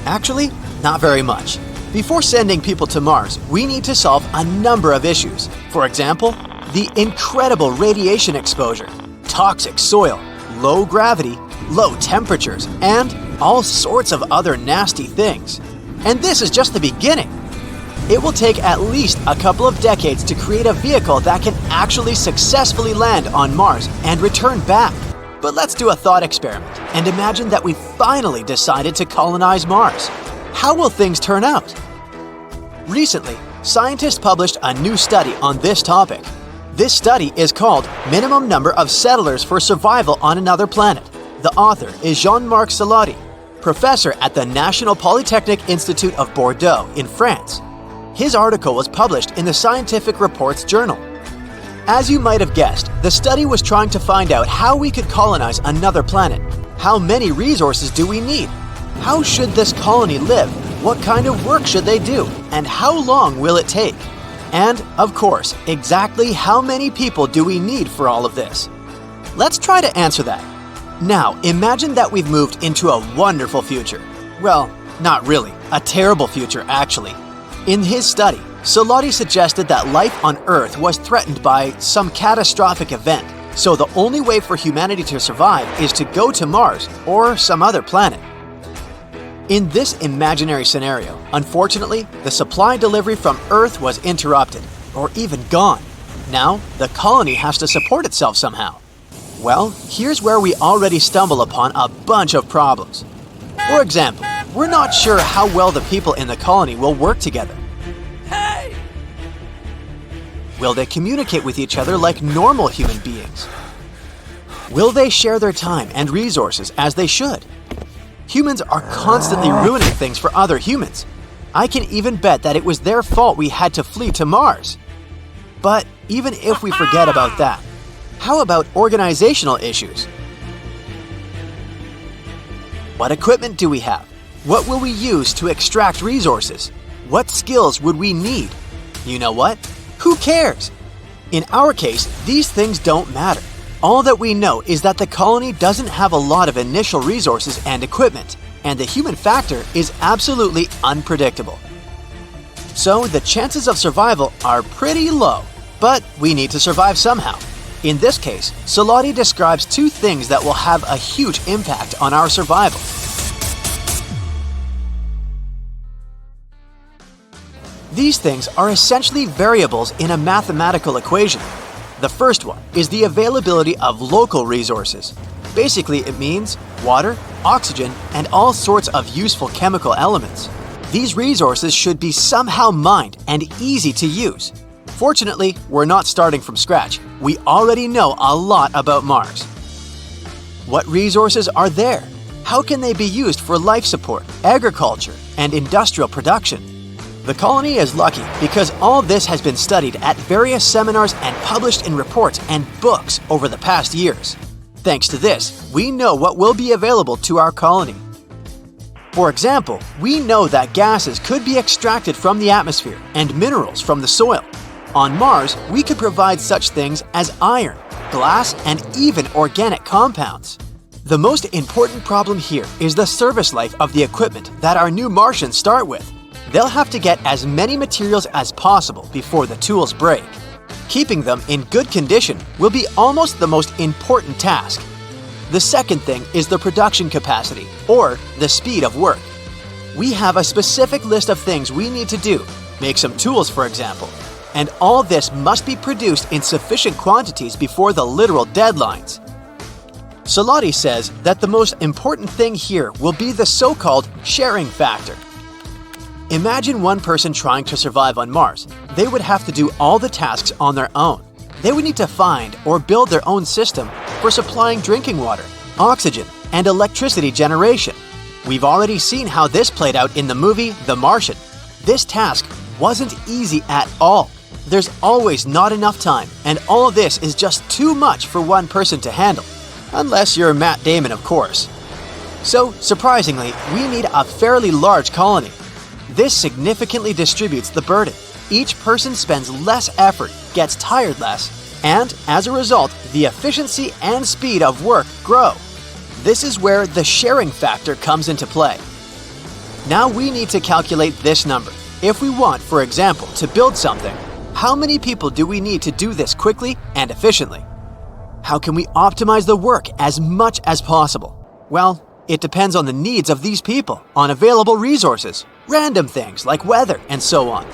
Actually, not very much. Before sending people to Mars, we need to solve a number of issues. For example, the incredible radiation exposure, toxic soil, low gravity, low temperatures, and all sorts of other nasty things. And this is just the beginning. It will take at least a couple of decades to create a vehicle that can actually successfully land on Mars and return back. But let's do a thought experiment and imagine that we finally decided to colonize Mars. How will things turn out? Recently, scientists published a new study on this topic. This study is called Minimum Number of Settlers for Survival on Another Planet. The author is Jean-Marc Salotti, professor at the National Polytechnic Institute of Bordeaux in France. His article was published in the Scientific Reports journal. As you might have guessed, the study was trying to find out how we could colonize another planet. How many resources do we need? How should this colony live? What kind of work should they do? And how long will it take? And, of course, exactly how many people do we need for all of this? Let's try to answer that. Now, imagine that we've moved into a wonderful future. Well, Not really, a terrible future actually. In his study, Solati suggested that life on Earth was threatened by some catastrophic event, so the only way for humanity to survive is to go to Mars or some other planet. In this imaginary scenario, unfortunately, the supply delivery from Earth was interrupted, or even gone. Now, the colony has to support itself somehow. Well, here's where we already stumble upon a bunch of problems. For example, we're not sure how well the people in the colony will work together. Will they communicate with each other like normal human beings? Will they share their time and resources as they should? Humans are constantly ruining things for other humans. I can even bet that it was their fault we had to flee to Mars. But even if we forget about that, how about organizational issues? What equipment do we have? What will we use to extract resources? What skills would we need? You know what? Who cares? In our case, these things don't matter. All that we know is that the colony doesn't have a lot of initial resources and equipment, and the human factor is absolutely unpredictable. So the chances of survival are pretty low, but we need to survive somehow. In this case, Solati describes two things that will have a huge impact on our survival. These things are essentially variables in a mathematical equation. The first one is the availability of local resources. Basically, it means water, oxygen, and all sorts of useful chemical elements. These resources should be somehow mined and easy to use. Fortunately, we're not starting from scratch. We already know a lot about Mars. What resources are there? How can they be used for life support, agriculture, and industrial production? The colony is lucky because all this has been studied at various seminars and published in reports and books over the past years. Thanks to this, we know what will be available to our colony. For example, we know that gases could be extracted from the atmosphere and minerals from the soil. On Mars, we could provide such things as iron, glass, and even organic compounds. The most important problem here is the service life of the equipment that our new Martians start with. They'll have to get as many materials as possible before the tools break. Keeping them in good condition will be almost the most important task. The second thing is the production capacity, or the speed of work. We have a specific list of things we need to do, make some tools for example, and all this must be produced in sufficient quantities before the literal deadlines. Solati says that the most important thing here will be the so-called sharing factor. Imagine one person trying to survive on Mars. They would have to do all the tasks on their own. They would need to find or build their own system for supplying drinking water, oxygen, and electricity generation. We've already seen how this played out in the movie The Martian. This task wasn't easy at all. There's always not enough time, and all of this is just too much for one person to handle. Unless you're Matt Damon, of course. So, surprisingly, we need a fairly large colony. This significantly distributes the burden. Each person spends less effort, gets tired less, and as a result, the efficiency and speed of work grow. This is where the sharing factor comes into play. Now we need to calculate this number. If we want, for example, to build something, how many people do we need to do this quickly and efficiently? How can we optimize the work as much as possible? Well, it depends on the needs of these people, on available resources, random things like weather, and so on.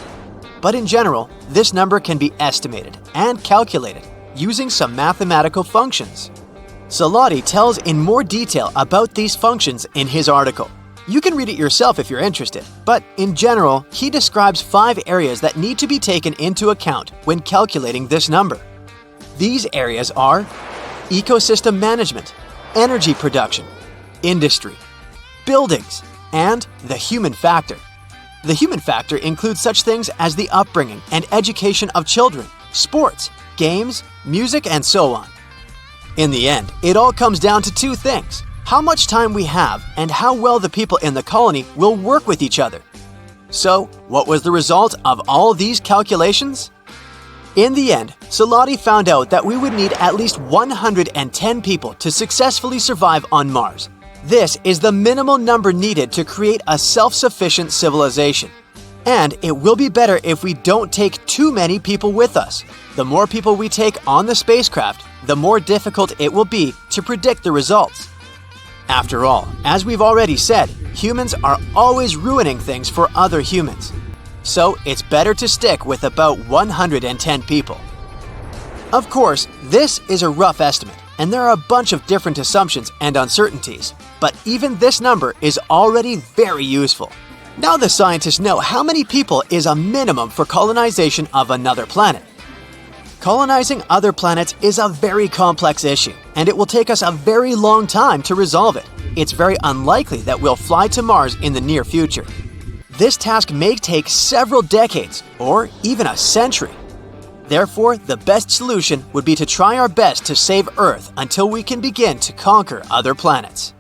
But in general, this number can be estimated and calculated using some mathematical functions. Solati tells in more detail about these functions in his article. You can read it yourself if you're interested, but in general, he describes 5 areas that need to be taken into account when calculating this number. These areas are ecosystem management, energy production, industry, buildings, and the human factor. The human factor includes such things as the upbringing and education of children, sports, games, music, and so on. In the end, it all comes down to 2 things: how much time we have and how well the people in the colony will work with each other. So, what was the result of all these calculations? In the end, Solati found out that we would need at least 110 people to successfully survive on Mars. This is the minimal number needed to create a self-sufficient civilization. And it will be better if we don't take too many people with us. The more people we take on the spacecraft, the more difficult it will be to predict the results. After all, as we've already said, humans are always ruining things for other humans. So it's better to stick with about 110 people. Of course, this is a rough estimate, and there are a bunch of different assumptions and uncertainties, but even this number is already very useful. Now the scientists know how many people is a minimum for colonization of another planet. Colonizing other planets is a very complex issue, and it will take us a very long time to resolve it. It's very unlikely that we'll fly to Mars in the near future. This task may take several decades, or even a century. Therefore, the best solution would be to try our best to save Earth until we can begin to conquer other planets.